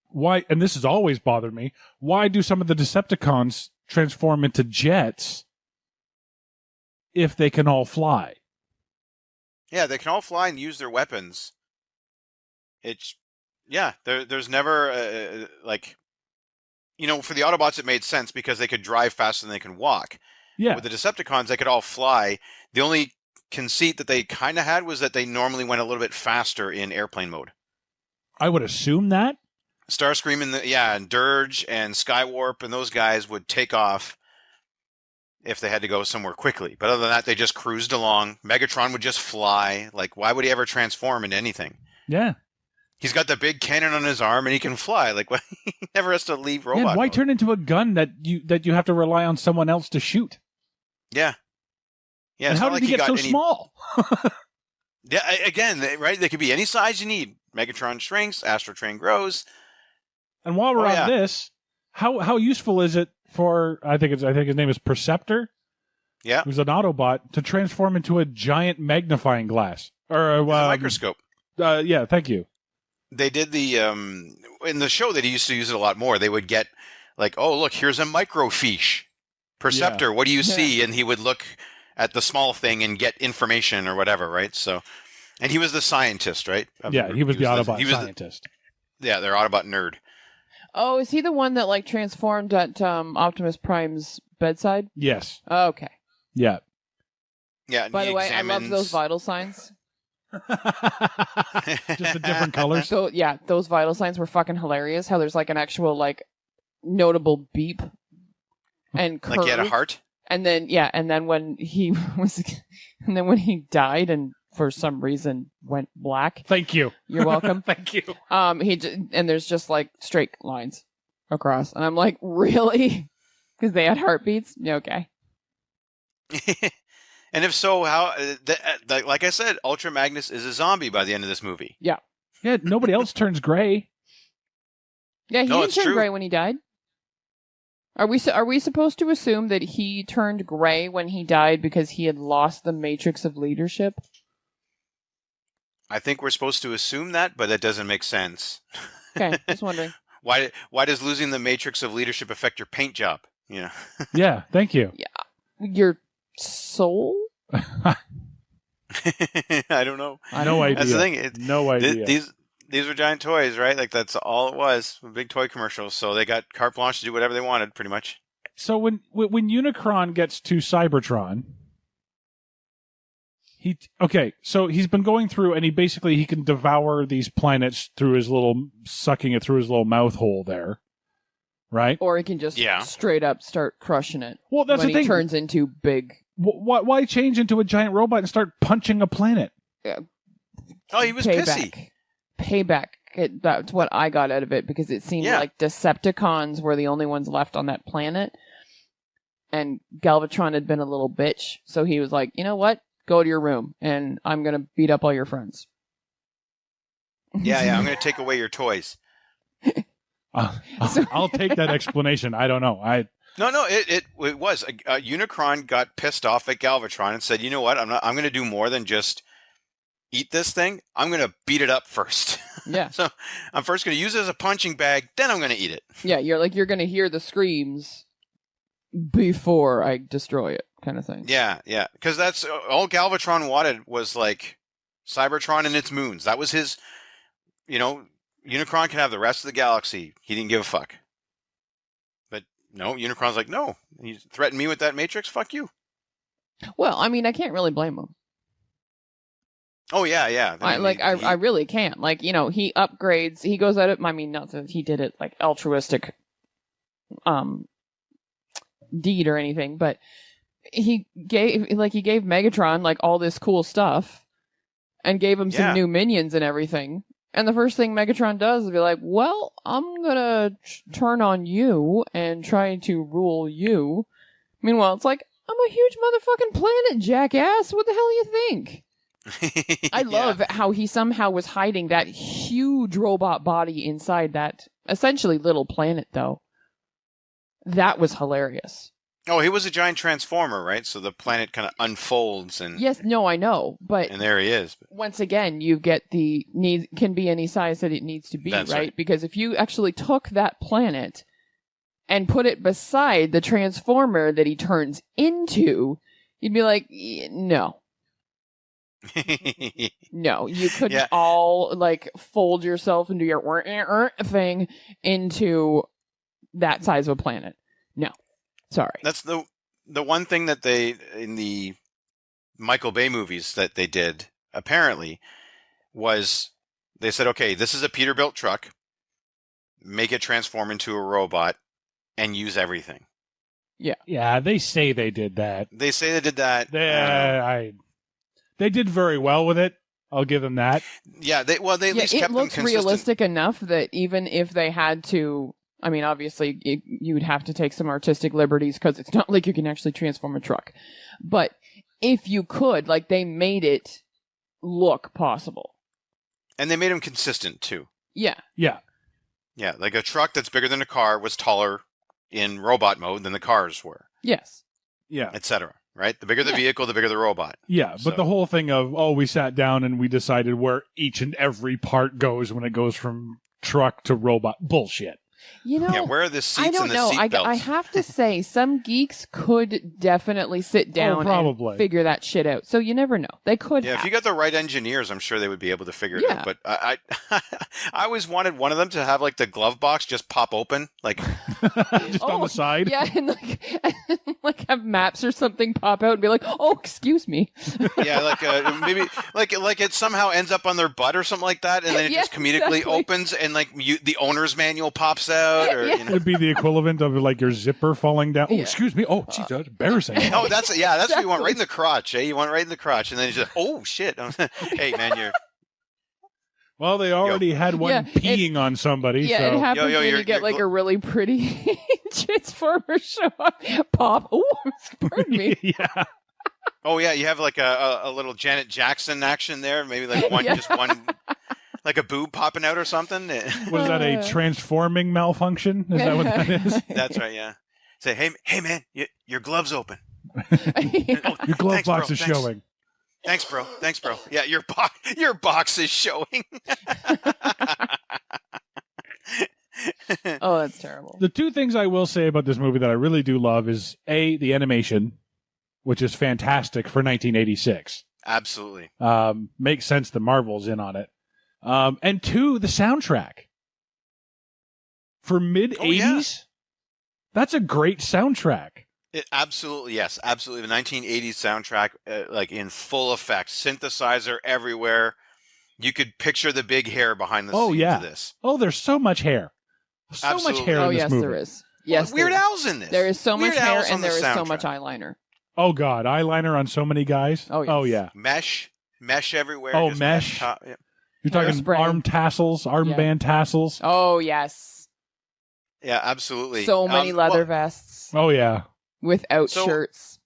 Speaker 2: why? And this has always bothered me. Why do some of the Decepticons transform into jets if they can all fly?
Speaker 4: Yeah, they can all fly and use their weapons. It's there's never like, for the Autobots it made sense because they could drive faster than they can walk.
Speaker 2: Yeah,
Speaker 4: With the Decepticons, they could all fly. The only conceit that they kind of had was that they normally went a little bit faster in airplane mode.
Speaker 2: I would assume that.
Speaker 4: Starscream and Dirge and Skywarp and those guys would take off if they had to go somewhere quickly. But other than that, they just cruised along. Megatron would just fly. Like, why would he ever transform into anything?
Speaker 2: Yeah.
Speaker 4: He's got the big cannon on his arm and he can fly. Like, he never has to leave robot
Speaker 2: Yeah, why
Speaker 4: mode.
Speaker 2: turn into a gun that you have to rely on someone else to shoot?
Speaker 4: Yeah. Yeah.
Speaker 2: And
Speaker 4: it's
Speaker 2: how
Speaker 4: not
Speaker 2: did
Speaker 4: like
Speaker 2: he get
Speaker 4: got
Speaker 2: so
Speaker 4: any-
Speaker 2: small?
Speaker 4: Yeah, again, right? They could be any size you need. Megatron shrinks, Astrotrain grows.
Speaker 2: And while we're
Speaker 4: Oh,
Speaker 2: on
Speaker 4: yeah.
Speaker 2: this, how useful is it for I think his name is Perceptor,
Speaker 4: Yeah.
Speaker 2: who's an Autobot, to transform into a giant magnifying glass or
Speaker 4: It's a microscope.
Speaker 2: Yeah, thank you.
Speaker 4: They did the in the show they used to use it a lot more. They would get like, oh look, here's a microfiche. Perceptor, what do you see? And he would look at the small thing and get information or whatever, right? So, and he was the scientist, right?
Speaker 2: Yeah, he was the Autobot scientist.
Speaker 4: Their Autobot nerd.
Speaker 3: Oh, is he the one that like transformed at Optimus Prime's bedside?
Speaker 2: Yes.
Speaker 3: Oh, okay.
Speaker 2: Yeah.
Speaker 4: Yeah. and
Speaker 3: By
Speaker 4: he
Speaker 3: the way, I love those
Speaker 4: examines-
Speaker 3: vital signs.
Speaker 2: Just the different colors.
Speaker 3: So yeah, those vital signs were fucking hilarious. How there's like an actual like notable beep and curve.
Speaker 4: Like he had a heart.
Speaker 3: And then when he when he died and for some reason went black.
Speaker 2: Thank you.
Speaker 3: You're welcome.
Speaker 2: Thank you.
Speaker 3: And there's just like straight lines across, and I'm like, really? Because they had heartbeats. Yeah, okay.
Speaker 4: And if so, how? Like I said, Ultra Magnus is a zombie by the end of this movie.
Speaker 2: Yeah, nobody else turns gray.
Speaker 3: Yeah, he
Speaker 4: No,
Speaker 3: didn't
Speaker 4: it's
Speaker 3: turn
Speaker 4: true.
Speaker 3: gray when he died. Are we supposed to assume that he turned gray when he died because he had lost the matrix of leadership?
Speaker 4: I think we're supposed to assume that, but that doesn't make sense.
Speaker 3: Okay, just wondering.
Speaker 4: Why does losing the matrix of leadership affect your paint job? Yeah.
Speaker 2: Yeah, thank you.
Speaker 3: Your soul?
Speaker 4: I don't know.
Speaker 2: No idea.
Speaker 4: That's the thing.
Speaker 2: No idea.
Speaker 4: These were giant toys, right? Like that's all it was. A big toy commercial. So they got carte blanche to do whatever they wanted, pretty much.
Speaker 2: So when Unicron gets to Cybertron, so he's been going through, and he can devour these planets sucking it through his little mouth hole there, right?
Speaker 3: Or he can just straight up start crushing it.
Speaker 2: Well, that's
Speaker 3: when
Speaker 2: the thing.
Speaker 3: he turns into big.
Speaker 2: Why change into a giant robot and start punching a planet?
Speaker 4: Oh, he was pissy.
Speaker 3: Payback. That's what I got out of it, because it seemed like Decepticons were the only ones left on that planet, and Galvatron had been a little bitch, so he was like, you know what? Go to your room, and I'm going to beat up all your friends.
Speaker 4: Yeah, I'm going to take away your toys.
Speaker 2: I'll take that explanation. I don't know.
Speaker 4: No, it was. Unicron got pissed off at Galvatron and said, you know what? I'm going to do more than just, eat this thing, I'm going to beat it up first.
Speaker 3: Yeah.
Speaker 4: So I'm first going to use it as a punching bag, then I'm going to eat it.
Speaker 3: Yeah, you're going to hear the screams before I destroy it, kind of thing.
Speaker 4: Yeah, yeah. Because that's all Galvatron wanted was like Cybertron and its moons. That was his, Unicron can have the rest of the galaxy. He didn't give a fuck. But no, Unicron's like, no, you threatened me with that Matrix, fuck you.
Speaker 3: Well, I mean, I can't really blame him.
Speaker 4: Oh, yeah, yeah.
Speaker 3: I really can't. Like, he upgrades, he goes out of, I mean, not that he did it like altruistic deed or anything, but he gave Megatron like all this cool stuff and gave him some new minions and everything. And the first thing Megatron does is be like, well, I'm gonna turn on you and try to rule you. Meanwhile, it's like, I'm a huge motherfucking planet, jackass. What the hell do you think? I love how he somehow was hiding that huge robot body inside that essentially little planet, though. That was hilarious.
Speaker 4: Oh, he was a giant transformer, right? So the planet kind of unfolds and
Speaker 3: Yes, no, I know, but
Speaker 4: and there he is.
Speaker 3: once again, you get the need can be any size that it needs to be,
Speaker 4: That's
Speaker 3: right?
Speaker 4: right.
Speaker 3: Because if you actually took that planet and put it beside the transformer that he turns into, you'd be like, no. No, you couldn't all like fold yourself into your thing into that size of a planet. No. Sorry.
Speaker 4: That's the one thing that they in the Michael Bay movies that they did apparently was they said, okay, this is a Peterbilt truck, make it transform into a robot and use everything.
Speaker 2: Yeah, they say they did that.
Speaker 4: They say they did that.
Speaker 2: They did very well with it. I'll give them that.
Speaker 4: Yeah, they at least kept them
Speaker 3: looks
Speaker 4: consistent.
Speaker 3: realistic enough that even if they had to, I mean, obviously you would have to take some artistic liberties because it's not like you can actually transform a truck. But if you could, like, they made it look possible.
Speaker 4: And they made them consistent too.
Speaker 3: Yeah.
Speaker 2: Yeah.
Speaker 4: Yeah, like a truck that's bigger than a car was taller in robot mode than the cars were,
Speaker 3: Yes.
Speaker 2: Yeah.
Speaker 4: etc. Right? The bigger the vehicle, the bigger the robot.
Speaker 2: Yeah, but
Speaker 4: So-
Speaker 2: the whole thing of, we sat down and we decided where each and every part goes when it goes from truck to robot. Bullshit.
Speaker 3: You know,
Speaker 4: Yeah, where are the seats
Speaker 3: I don't
Speaker 4: and the
Speaker 3: know.
Speaker 4: seat
Speaker 3: I
Speaker 4: belts?
Speaker 3: have to say, some geeks could definitely sit down
Speaker 2: probably.
Speaker 3: and figure that shit out. So you never know. They could.
Speaker 4: Yeah, if you got the right engineers, I'm sure they would be able to figure it
Speaker 3: Yeah.
Speaker 4: out. But I always wanted one of them to have like the glove box just pop open, like
Speaker 2: Just on the side.
Speaker 3: Yeah, and like have maps or something pop out and be like, "Oh, excuse me."
Speaker 4: yeah, like maybe like it somehow ends up on their butt or something like that, and then it
Speaker 3: Yeah,
Speaker 4: just comedically
Speaker 3: exactly.
Speaker 4: opens, and like the owner's manual pops out, or
Speaker 3: Yeah.
Speaker 4: you know.
Speaker 2: It'd be the equivalent of like your zipper falling down. Oh,
Speaker 3: Yeah.
Speaker 2: excuse me. Oh, geez, that's embarrassing.
Speaker 4: Oh, that's what you want right in the crotch, eh? You want right in the crotch, and then you just, oh shit! Hey man, you're
Speaker 2: Well, they already had one
Speaker 3: Yeah,
Speaker 2: peeing on somebody.
Speaker 3: Yeah,
Speaker 2: so.
Speaker 3: it happens when
Speaker 4: you're-
Speaker 3: you get
Speaker 4: you're
Speaker 3: like a really pretty transformer show up. Pop. Oh, pardon me.
Speaker 2: Yeah.
Speaker 4: oh yeah, you have like a little Janet Jackson action there, maybe like one
Speaker 3: Yeah.
Speaker 4: just one like a boob popping out or something.
Speaker 2: Was that a transforming malfunction? Is that what that is?
Speaker 4: That's right, yeah. Say, hey man, your glove's open.
Speaker 2: Your glove
Speaker 4: Thanks,
Speaker 2: box
Speaker 4: bro,
Speaker 2: is
Speaker 4: thanks.
Speaker 2: showing.
Speaker 4: Thanks, bro. Yeah, your box is showing.
Speaker 3: Oh, that's terrible.
Speaker 2: The two things I will say about this movie that I really do love is A, the animation, which is fantastic for 1986.
Speaker 4: Absolutely.
Speaker 2: Makes sense the Marvel's in on it. And two, the soundtrack. For mid-80s,
Speaker 4: Oh, yeah.
Speaker 2: that's a great soundtrack.
Speaker 4: Absolutely. The 1980s soundtrack, like in full effect, synthesizer everywhere. You could picture the big hair behind the scenes of this.
Speaker 2: Oh, there's so much hair. So
Speaker 4: Absolutely.
Speaker 2: much hair
Speaker 3: Oh,
Speaker 2: in this
Speaker 3: yes,
Speaker 2: movie.
Speaker 3: there is. Yes,
Speaker 4: Weird
Speaker 3: there is.
Speaker 4: Al's in this.
Speaker 3: There is so much
Speaker 4: Weird
Speaker 3: hair
Speaker 4: Al's on
Speaker 3: and there
Speaker 4: the
Speaker 3: is so much
Speaker 4: soundtrack.
Speaker 3: eyeliner.
Speaker 2: Oh, God. Eyeliner on so many guys.
Speaker 3: Oh, yes.
Speaker 2: Oh yeah.
Speaker 4: Mesh everywhere.
Speaker 2: Oh,
Speaker 4: just
Speaker 2: mesh.
Speaker 4: top, yeah.
Speaker 2: You're talking
Speaker 3: Hairspray.
Speaker 2: arm tassels, armband tassels.
Speaker 3: Oh, yes.
Speaker 4: Yeah, absolutely.
Speaker 3: So many leather
Speaker 4: well,
Speaker 3: vests
Speaker 2: Oh, yeah.
Speaker 3: without
Speaker 4: So-
Speaker 3: shirts.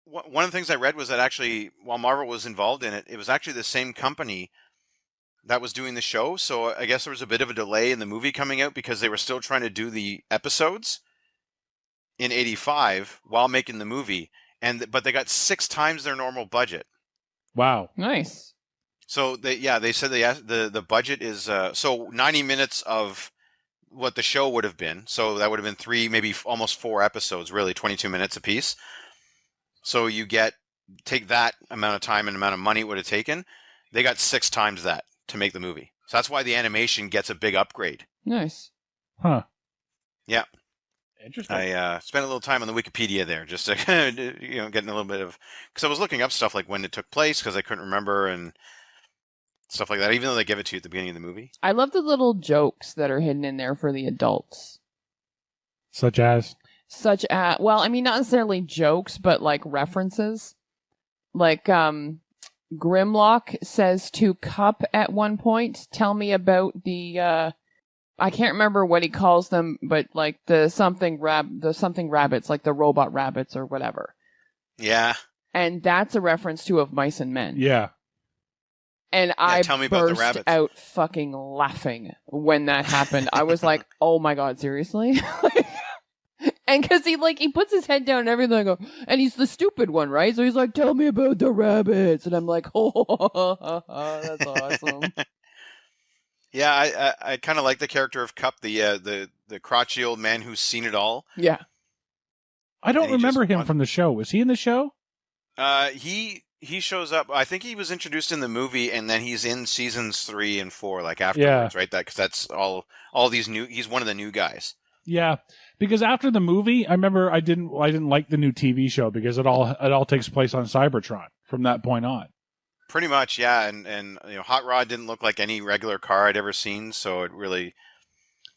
Speaker 4: one of the things I read was that actually, while Marvel was involved in it, it was actually the same company that was doing the show. So I guess there was a bit of a delay in the movie coming out because they were still trying to do the episodes in '85 while making the movie, but they got 6 times their normal budget.
Speaker 2: Wow.
Speaker 3: Nice.
Speaker 4: So they said the budget is so 90 minutes of what the show would have been. So that would have been 3, maybe almost 4 episodes, really 22 minutes apiece. So you take that amount of time and amount of money it would have taken. They got 6 times that to make the movie. So that's why the animation gets a big upgrade.
Speaker 3: Nice.
Speaker 2: Huh.
Speaker 4: Yeah.
Speaker 2: Interesting.
Speaker 4: I spent a little time on the Wikipedia there, just to, getting a little bit of, because I was looking up stuff like when it took place, because I couldn't remember and stuff like that, even though they give it to you at the beginning of the movie.
Speaker 3: I love the little jokes that are hidden in there for the adults.
Speaker 2: Such as?
Speaker 3: Such as, well, I mean, not necessarily jokes, but like references. Like, Grimlock says to Cup at one point, tell me about the, I can't remember what he calls them, but like the something rabbits, like the robot rabbits or whatever.
Speaker 4: Yeah.
Speaker 3: And that's a reference to Of Mice and Men.
Speaker 2: Yeah.
Speaker 3: And I
Speaker 4: tell me about the
Speaker 3: burst
Speaker 4: rabbits.
Speaker 3: out fucking laughing when that happened. I was like, oh my God, seriously? And because he puts his head down and everything, and he's the stupid one, right? So he's like, tell me about the rabbits. And I'm like, oh, that's awesome.
Speaker 4: Yeah, I kind of like the character of Cup, the crotchety old man who's seen it all.
Speaker 3: Yeah.
Speaker 2: I don't
Speaker 4: And he
Speaker 2: remember
Speaker 4: just
Speaker 2: him
Speaker 4: wants-
Speaker 2: from the show. Was he in the show?
Speaker 4: He shows up. I think he was introduced in the movie, and then he's in seasons 3 and 4, like afterwards, right? Because that's all these new. He's one of the new guys.
Speaker 2: Yeah, because after the movie, I remember I didn't like the new TV show because it all takes place on Cybertron from that point on.
Speaker 4: Pretty much, yeah. And Hot Rod didn't look like any regular car I'd ever seen, so it really.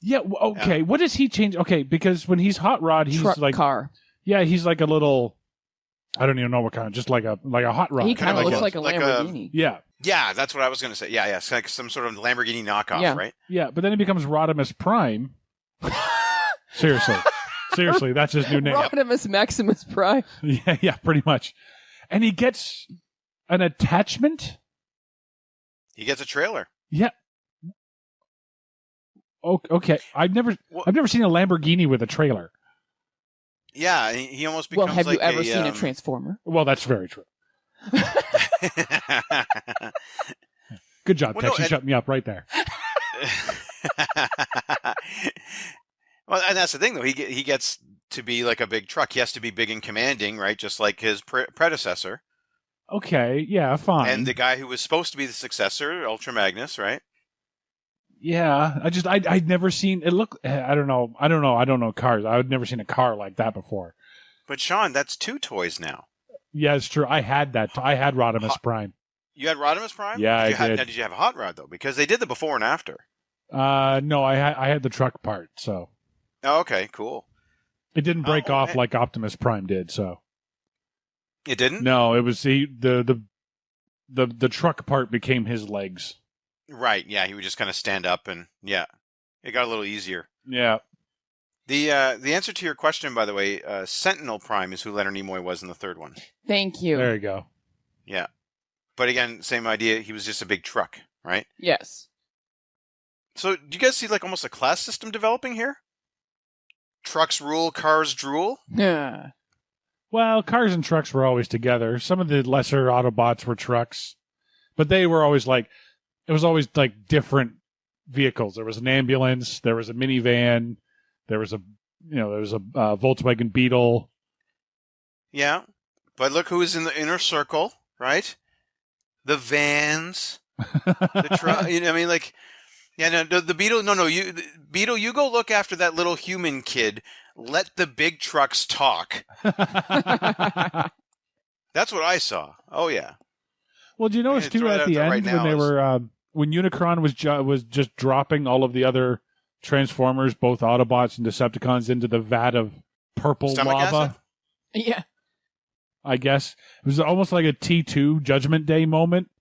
Speaker 2: Yeah. Okay. What does he change? Okay, because when he's Hot Rod, he's
Speaker 3: Truck
Speaker 2: like
Speaker 3: car.
Speaker 2: Yeah, he's like a little. I don't even know what kind. Just like a hot rod.
Speaker 3: He kind of looks like a
Speaker 4: like a-
Speaker 3: Lamborghini.
Speaker 2: Yeah.
Speaker 4: Yeah, that's what I was going to say. Yeah, it's like some sort of Lamborghini knockoff,
Speaker 3: Yeah.
Speaker 4: right?
Speaker 2: Yeah, but then he becomes Rodimus Prime. Seriously, that's his new name.
Speaker 3: Rodimus Maximus Prime.
Speaker 2: Yeah, pretty much. And he gets an attachment.
Speaker 4: He gets a trailer.
Speaker 2: Yeah. Okay, I've never seen a Lamborghini with a trailer.
Speaker 4: Yeah, he almost
Speaker 3: Well,
Speaker 4: becomes
Speaker 3: have
Speaker 4: like
Speaker 3: you ever seen a
Speaker 4: um,
Speaker 3: Transformer?
Speaker 2: Well, that's very true. Good job,
Speaker 4: Well, no,
Speaker 2: Tex. You
Speaker 4: and-
Speaker 2: shut me up right there.
Speaker 4: Well, and that's the thing, though. He gets to be like a big truck. He has to be big and commanding, right? Just like his predecessor.
Speaker 2: Okay, yeah, fine.
Speaker 4: And the guy who was supposed to be the successor, Ultra Magnus, right?
Speaker 2: Yeah, I'd never seen it. I don't know cars. I'd never seen a car like that before.
Speaker 4: But Sean, that's 2 toys now.
Speaker 2: Yeah, it's true. I had that. I had Rodimus Prime.
Speaker 4: You had Rodimus Prime?
Speaker 2: Yeah, I did.
Speaker 4: Now, did you have a Hot Rod, though? Because they did the before and after.
Speaker 2: No, I had the truck part, so
Speaker 4: Oh, okay, cool.
Speaker 2: it didn't break
Speaker 4: Oh,
Speaker 2: off
Speaker 4: man.
Speaker 2: like Optimus Prime did. So
Speaker 4: It didn't?
Speaker 2: no, it was the truck part became his legs.
Speaker 4: Right, yeah, he would just kind of stand up and, yeah, it got a little easier.
Speaker 2: Yeah.
Speaker 4: The answer to your question, by the way, Sentinel Prime is who Leonard Nimoy was in the third one.
Speaker 3: Thank you.
Speaker 2: There you go.
Speaker 4: Yeah. But again, same idea. He was just a big truck, right?
Speaker 3: Yes.
Speaker 4: So do you guys see like almost a class system developing here? Trucks rule, cars drool?
Speaker 3: Yeah.
Speaker 2: Well, cars and trucks were always together. Some of the lesser Autobots were trucks, but they were always it was always like different vehicles. There was an ambulance, there was a minivan, there was a Volkswagen Beetle.
Speaker 4: Yeah. But look who's in the inner circle, right? The vans, the truck. I mean, like, yeah, no, the Beetle. No, Beetle, you go look after that little human kid. Let the big trucks talk. That's what I saw. Oh yeah.
Speaker 2: Well, do you notice
Speaker 4: Yeah,
Speaker 2: too
Speaker 4: throw that
Speaker 2: at
Speaker 4: out
Speaker 2: the
Speaker 4: there
Speaker 2: end
Speaker 4: right
Speaker 2: when
Speaker 4: now
Speaker 2: they
Speaker 4: is-
Speaker 2: were when Unicron was just dropping all of the other Transformers, both Autobots and Decepticons, into the vat of purple
Speaker 4: Stomach
Speaker 2: lava?
Speaker 4: acid?
Speaker 3: Yeah.
Speaker 2: I guess it was almost like a T2 Judgment Day moment,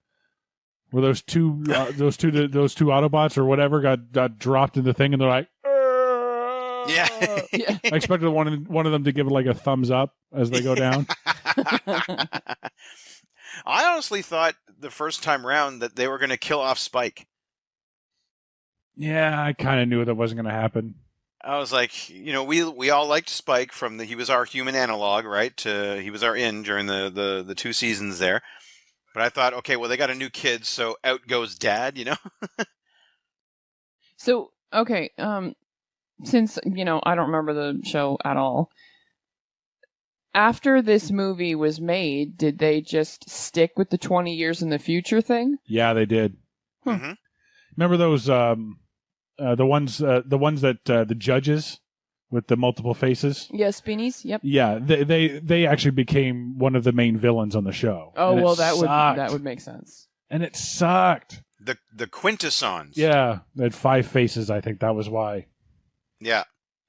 Speaker 2: where those two Autobots or whatever got dropped in the thing, and they're like,
Speaker 4: Yeah.
Speaker 3: Yeah.
Speaker 2: I expected one of them to give it like a thumbs up as they go down.
Speaker 4: I honestly thought the first time round that they were going to kill off Spike.
Speaker 2: Yeah, I kind of knew that wasn't going to happen.
Speaker 4: I was like, we all liked Spike he was our human analog, right? He was our during the 2 seasons there. But I thought, okay, well, they got a new kid, so out goes dad,
Speaker 3: So, okay, since, I don't remember the show at all, after this movie was made, did they just stick with the 20 years in the future thing?
Speaker 2: Yeah, they did.
Speaker 3: Huh.
Speaker 4: hmm
Speaker 2: Remember those the ones that the judges with the multiple faces?
Speaker 3: Yes, beanies. Yep.
Speaker 2: Yeah, they actually became one of the main villains on the show.
Speaker 3: Oh,
Speaker 2: And it
Speaker 3: well,
Speaker 2: sucked.
Speaker 3: that would make sense.
Speaker 2: And it sucked.
Speaker 4: The quintessons.
Speaker 2: Yeah, they had 5 faces. I think that was why.
Speaker 4: Yeah.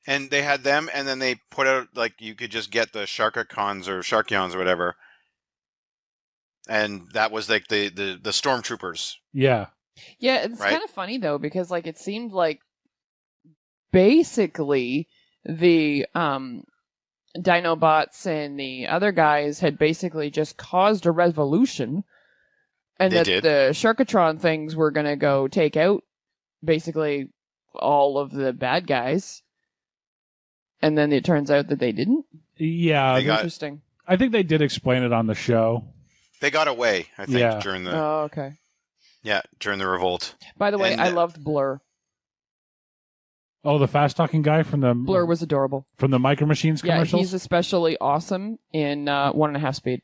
Speaker 4: And they had them, and then they put out, like, you could just get the Sharkacons or Sharkyons or whatever. And that was, like, the Stormtroopers.
Speaker 2: Yeah.
Speaker 3: Yeah, it's
Speaker 4: Right?
Speaker 3: kind of funny, though, because, like, it seemed like basically the Dinobots and the other guys had basically just caused a revolution, and
Speaker 4: They
Speaker 3: that
Speaker 4: did.
Speaker 3: the Sharkatron things were going to go take out basically all of the bad guys. And then it turns out that they didn't.
Speaker 2: Yeah,
Speaker 4: They got-
Speaker 3: Interesting.
Speaker 2: I think they did explain it on the show.
Speaker 4: They got away, I think,
Speaker 2: Yeah.
Speaker 4: during the
Speaker 3: Oh, okay.
Speaker 4: during the revolt.
Speaker 3: By the way,
Speaker 4: And,
Speaker 3: I loved Blur.
Speaker 2: Oh, the fast talking guy from the
Speaker 3: Blur was adorable.
Speaker 2: from the Micro Machines
Speaker 3: Yeah,
Speaker 2: commercials.
Speaker 3: he's especially awesome in 1.5 Speed.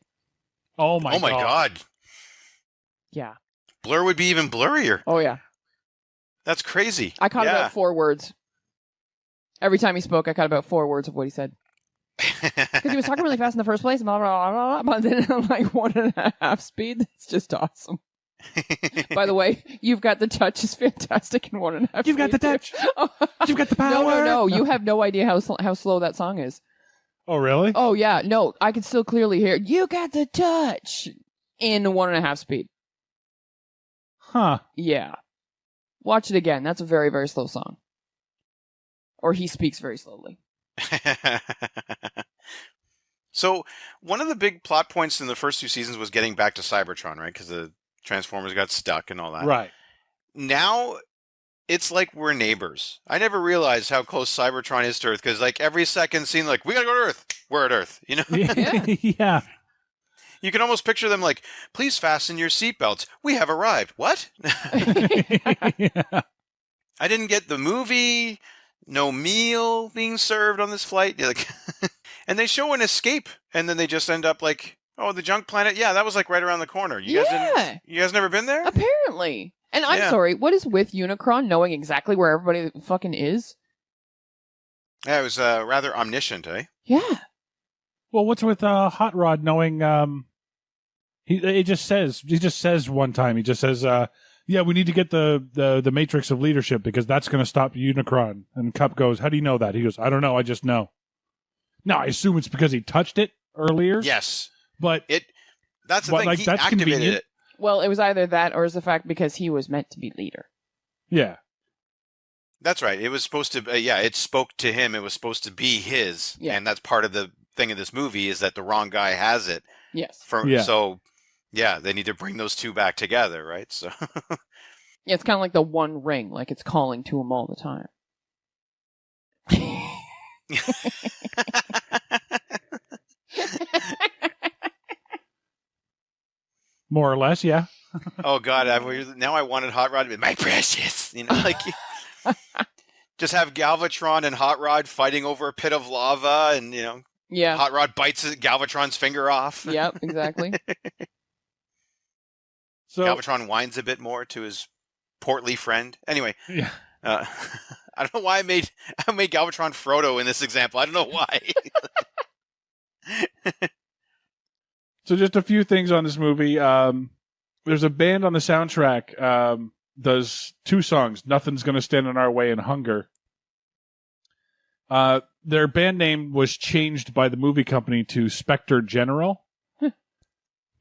Speaker 2: Oh my
Speaker 4: God.
Speaker 3: Yeah.
Speaker 4: Blur would be even blurrier.
Speaker 3: Oh, yeah.
Speaker 4: That's crazy.
Speaker 3: I caught
Speaker 4: yeah.
Speaker 3: about 4 words. Every time he spoke, I caught about 4 words of what he said. Because he was talking really fast in the first place, blah, blah, blah, blah, but then I'm like 1.5 speed. It's just awesome. By the way, You've Got the Touch is fantastic in 1.5
Speaker 2: You've got the touch. You've got the power.
Speaker 3: No. You have no idea how slow that song is.
Speaker 2: Oh, really?
Speaker 3: Oh, yeah. No, I can still clearly hear You Got the Touch in 1.5 speed.
Speaker 2: Huh.
Speaker 3: Yeah. Watch it again. That's a very, very slow song. Or he speaks very slowly.
Speaker 4: So, one of the big plot points in the first 2 seasons was getting back to Cybertron, right? Because the Transformers got stuck and all that.
Speaker 2: Right.
Speaker 4: Now, it's like we're neighbors. I never realized how close Cybertron is to Earth, because, like, every second scene, like, we gotta go to Earth. We're at Earth,
Speaker 2: Yeah.
Speaker 4: You can almost picture them like, please fasten your seatbelts. We have arrived. What?
Speaker 2: Yeah.
Speaker 4: I didn't get the movie. No meal being served on this flight. You're like, and they show an escape, and then they just end up like, oh, the junk planet. Yeah, that was like right around the corner. You guys never been there?
Speaker 3: Apparently. And I'm
Speaker 4: Yeah.
Speaker 3: sorry, what is with Unicron knowing exactly where everybody fucking is?
Speaker 4: Yeah, it was rather omniscient, eh?
Speaker 3: Yeah.
Speaker 2: Well, what's with Hot Rod knowing? He just says one time. He just says, "Yeah, we need to get the matrix of leadership because that's going to stop Unicron." And Cup goes, "How do you know that?" He goes, "I don't know. I just know." Now I assume it's because he touched it earlier.
Speaker 4: Yes.
Speaker 2: but
Speaker 4: That's the
Speaker 2: What,
Speaker 4: thing.
Speaker 2: like,
Speaker 4: He
Speaker 2: that's
Speaker 4: activated
Speaker 2: convenient?
Speaker 4: it.
Speaker 3: Well, it was either that or is the fact because he was meant to be leader.
Speaker 2: yeah,
Speaker 4: That's right. It was supposed to. It spoke to him. It was supposed to be his.
Speaker 3: Yeah.
Speaker 4: And that's part of the thing of this movie is that the wrong guy has it.
Speaker 3: Yes.
Speaker 2: Yeah.
Speaker 4: So, yeah, they need to bring those two back together, right? So.
Speaker 3: Yeah, it's kind of like the One Ring, like it's calling to him all the time.
Speaker 2: more or less. Yeah.
Speaker 4: Oh God! Now I wanted Hot Rod to be my precious. Like just have Galvatron and Hot Rod fighting over a pit of lava, and
Speaker 3: Yeah.
Speaker 4: Hot Rod bites Galvatron's finger off.
Speaker 3: Yep, exactly.
Speaker 2: So
Speaker 4: Galvatron whines a bit more to his portly friend. Anyway,
Speaker 2: yeah.
Speaker 4: I don't know why I made Galvatron Frodo in this example. I don't know why.
Speaker 2: So just a few things on this movie. There's a band on the soundtrack does 2 songs, Nothing's Gonna Stand in Our Way and Hunger. Their band name was changed by the movie company to Spectre General.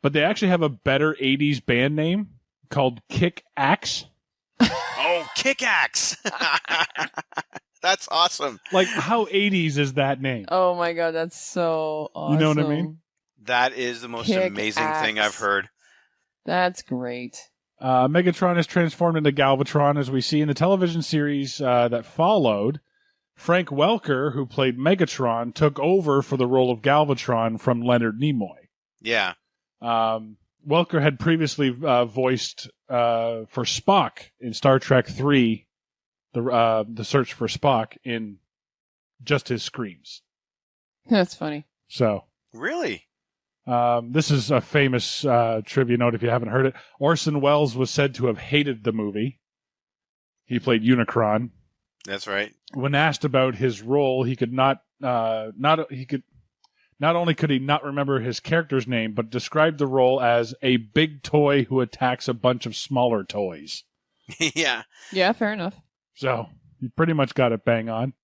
Speaker 2: But they actually have a better 80s band name called Kick Axe.
Speaker 4: Oh, Kick-Axe! That's awesome.
Speaker 2: Like, how 80s is that name?
Speaker 3: Oh my god, that's so awesome.
Speaker 2: You know what I mean?
Speaker 4: That is the most
Speaker 3: Kick-Axe.
Speaker 4: amazing thing I've heard.
Speaker 3: That's great.
Speaker 2: Megatron is transformed into Galvatron, as we see in the television series that followed. Frank Welker, who played Megatron, took over for the role of Galvatron from Leonard Nimoy.
Speaker 4: Yeah.
Speaker 2: Welker had previously voiced for Spock in Star Trek 3, the search for Spock, in just his screams.
Speaker 3: That's funny.
Speaker 2: So,
Speaker 4: Really?
Speaker 2: this is a famous trivia note if you haven't heard it. Orson Welles was said to have hated the movie. He played Unicron.
Speaker 4: That's right.
Speaker 2: When asked about his role, he could not only could he not remember his character's name, but described the role as a big toy who attacks a bunch of smaller toys.
Speaker 4: Yeah.
Speaker 3: Yeah, fair enough.
Speaker 2: So you pretty much got it bang on.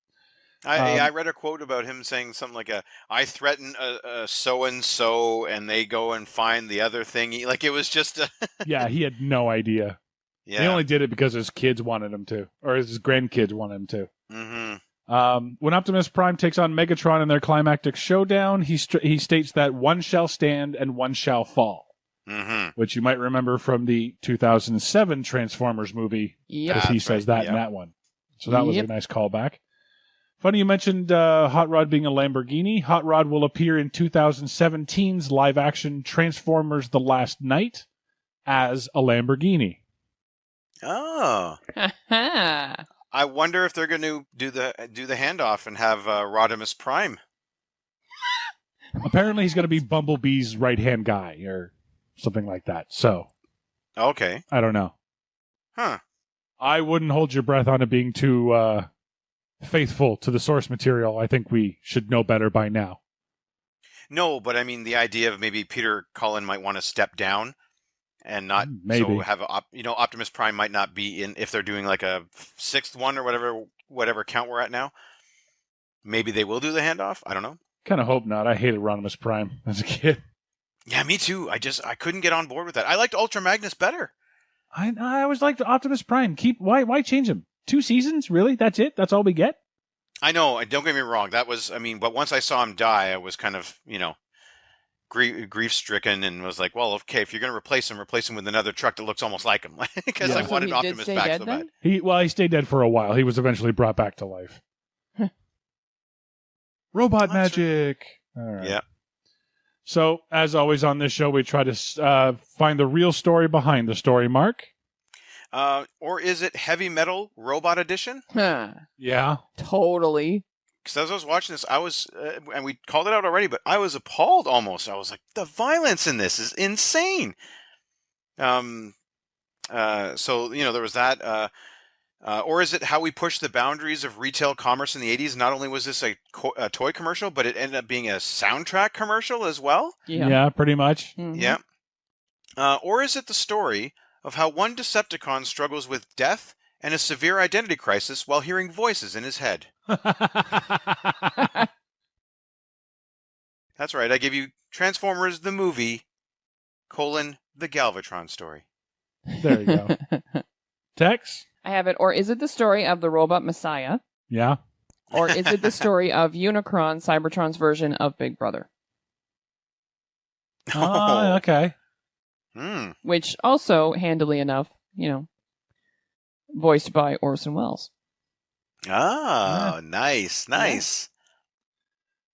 Speaker 4: I read a quote about him saying something like, I threaten a so-and-so, and they go and find the other thing. Like, it was just a...
Speaker 2: Yeah, he had no idea.
Speaker 4: Yeah.
Speaker 2: He only did it because his kids wanted him to, or his grandkids wanted him to.
Speaker 4: Mm-hmm.
Speaker 2: When Optimus Prime takes on Megatron in their climactic showdown, he states that one shall stand and one shall fall, which you might remember from the 2007 Transformers movie, because he says that in that one. So that was a nice callback. Funny you mentioned Hot Rod being a Lamborghini. Hot Rod will appear in 2017's live-action Transformers: The Last Night as a Lamborghini.
Speaker 4: Oh. I wonder if they're going to do the handoff and have Rodimus Prime.
Speaker 2: Apparently he's going to be Bumblebee's right-hand guy or something like that. So,
Speaker 4: okay.
Speaker 2: I don't know.
Speaker 4: Huh.
Speaker 2: I wouldn't hold your breath on it being too faithful to the source material. I think we should know better by now.
Speaker 4: No, but I mean the idea of maybe Peter Cullen might want to step down and not so have Optimus Prime might not be in if they're doing like a 6th one or whatever count we're at now. Maybe they will do the handoff. I don't know. Kind
Speaker 2: of hope not. I hated Rodimus Prime as a kid.
Speaker 4: Yeah, me too. I couldn't get on board with that. I liked Ultra Magnus better.
Speaker 2: I always liked Optimus Prime. Why change him? 2 seasons? Really? That's it? That's all we get?
Speaker 4: I know. Don't get me wrong. That was, but once I saw him die, I was kind of, grief-stricken and was like, well, okay, if you're going to replace him with another truck that looks almost like him. Because I wanted Optimus back so bad.
Speaker 2: He stayed dead for a while. He was eventually brought back to life. Robot magic. All right.
Speaker 4: Yeah.
Speaker 2: So, as always on this show, we try to find the real story behind the story, Mark.
Speaker 4: Or is it Heavy Metal Robot Edition?
Speaker 2: Yeah.
Speaker 3: Totally.
Speaker 4: Because as I was watching this, I was, and we called it out already, but I was appalled almost. I was like, the violence in this is insane. So, there was that. Or is it how we pushed the boundaries of retail commerce in the 80s? Not only was this a toy commercial, but it ended up being a soundtrack commercial as well?
Speaker 2: Yeah, pretty much.
Speaker 3: Mm-hmm.
Speaker 4: Yeah. Or is it the story of how one Decepticon struggles with death and a severe identity crisis while hearing voices in his head? That's right. I give you Transformers the movie, the Galvatron story.
Speaker 2: There you go. Tex?
Speaker 3: I have it. Or is it the story of the Robot Messiah?
Speaker 2: Yeah.
Speaker 3: Or is it the story of Unicron, Cybertron's version of Big Brother?
Speaker 2: Oh, okay.
Speaker 3: Which also, handily enough, voiced by Orson Welles.
Speaker 4: Oh, nice.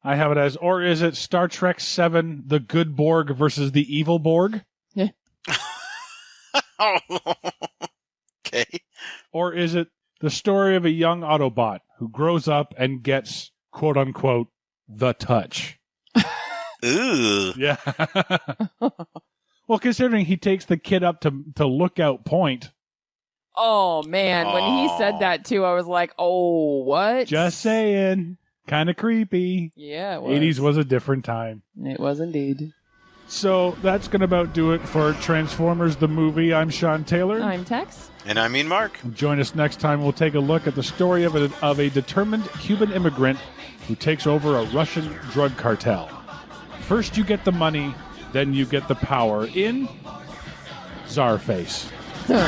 Speaker 2: I have it as, or is it Star Trek 7, the good Borg versus the evil Borg?
Speaker 3: Yeah.
Speaker 4: Okay.
Speaker 2: Or is it the story of a young Autobot who grows up and gets, quote unquote, the touch?
Speaker 4: Ooh.
Speaker 2: Yeah. Well, considering he takes the kid up to Lookout Point.
Speaker 3: Oh, man. When he said that, too, I was like, oh, what?
Speaker 2: Just saying. Kind of creepy.
Speaker 3: Yeah, it was.
Speaker 2: 80s was a different time.
Speaker 3: It was indeed.
Speaker 2: So that's going to about do it for Transformers the movie. I'm Sean Taylor.
Speaker 3: I'm Tex.
Speaker 4: And I mean Mark.
Speaker 2: Join us next time. We'll take a look at the story of a determined Cuban immigrant who takes over a Russian drug cartel. First you get the money, then you get the power in Czarface.
Speaker 5: Huh.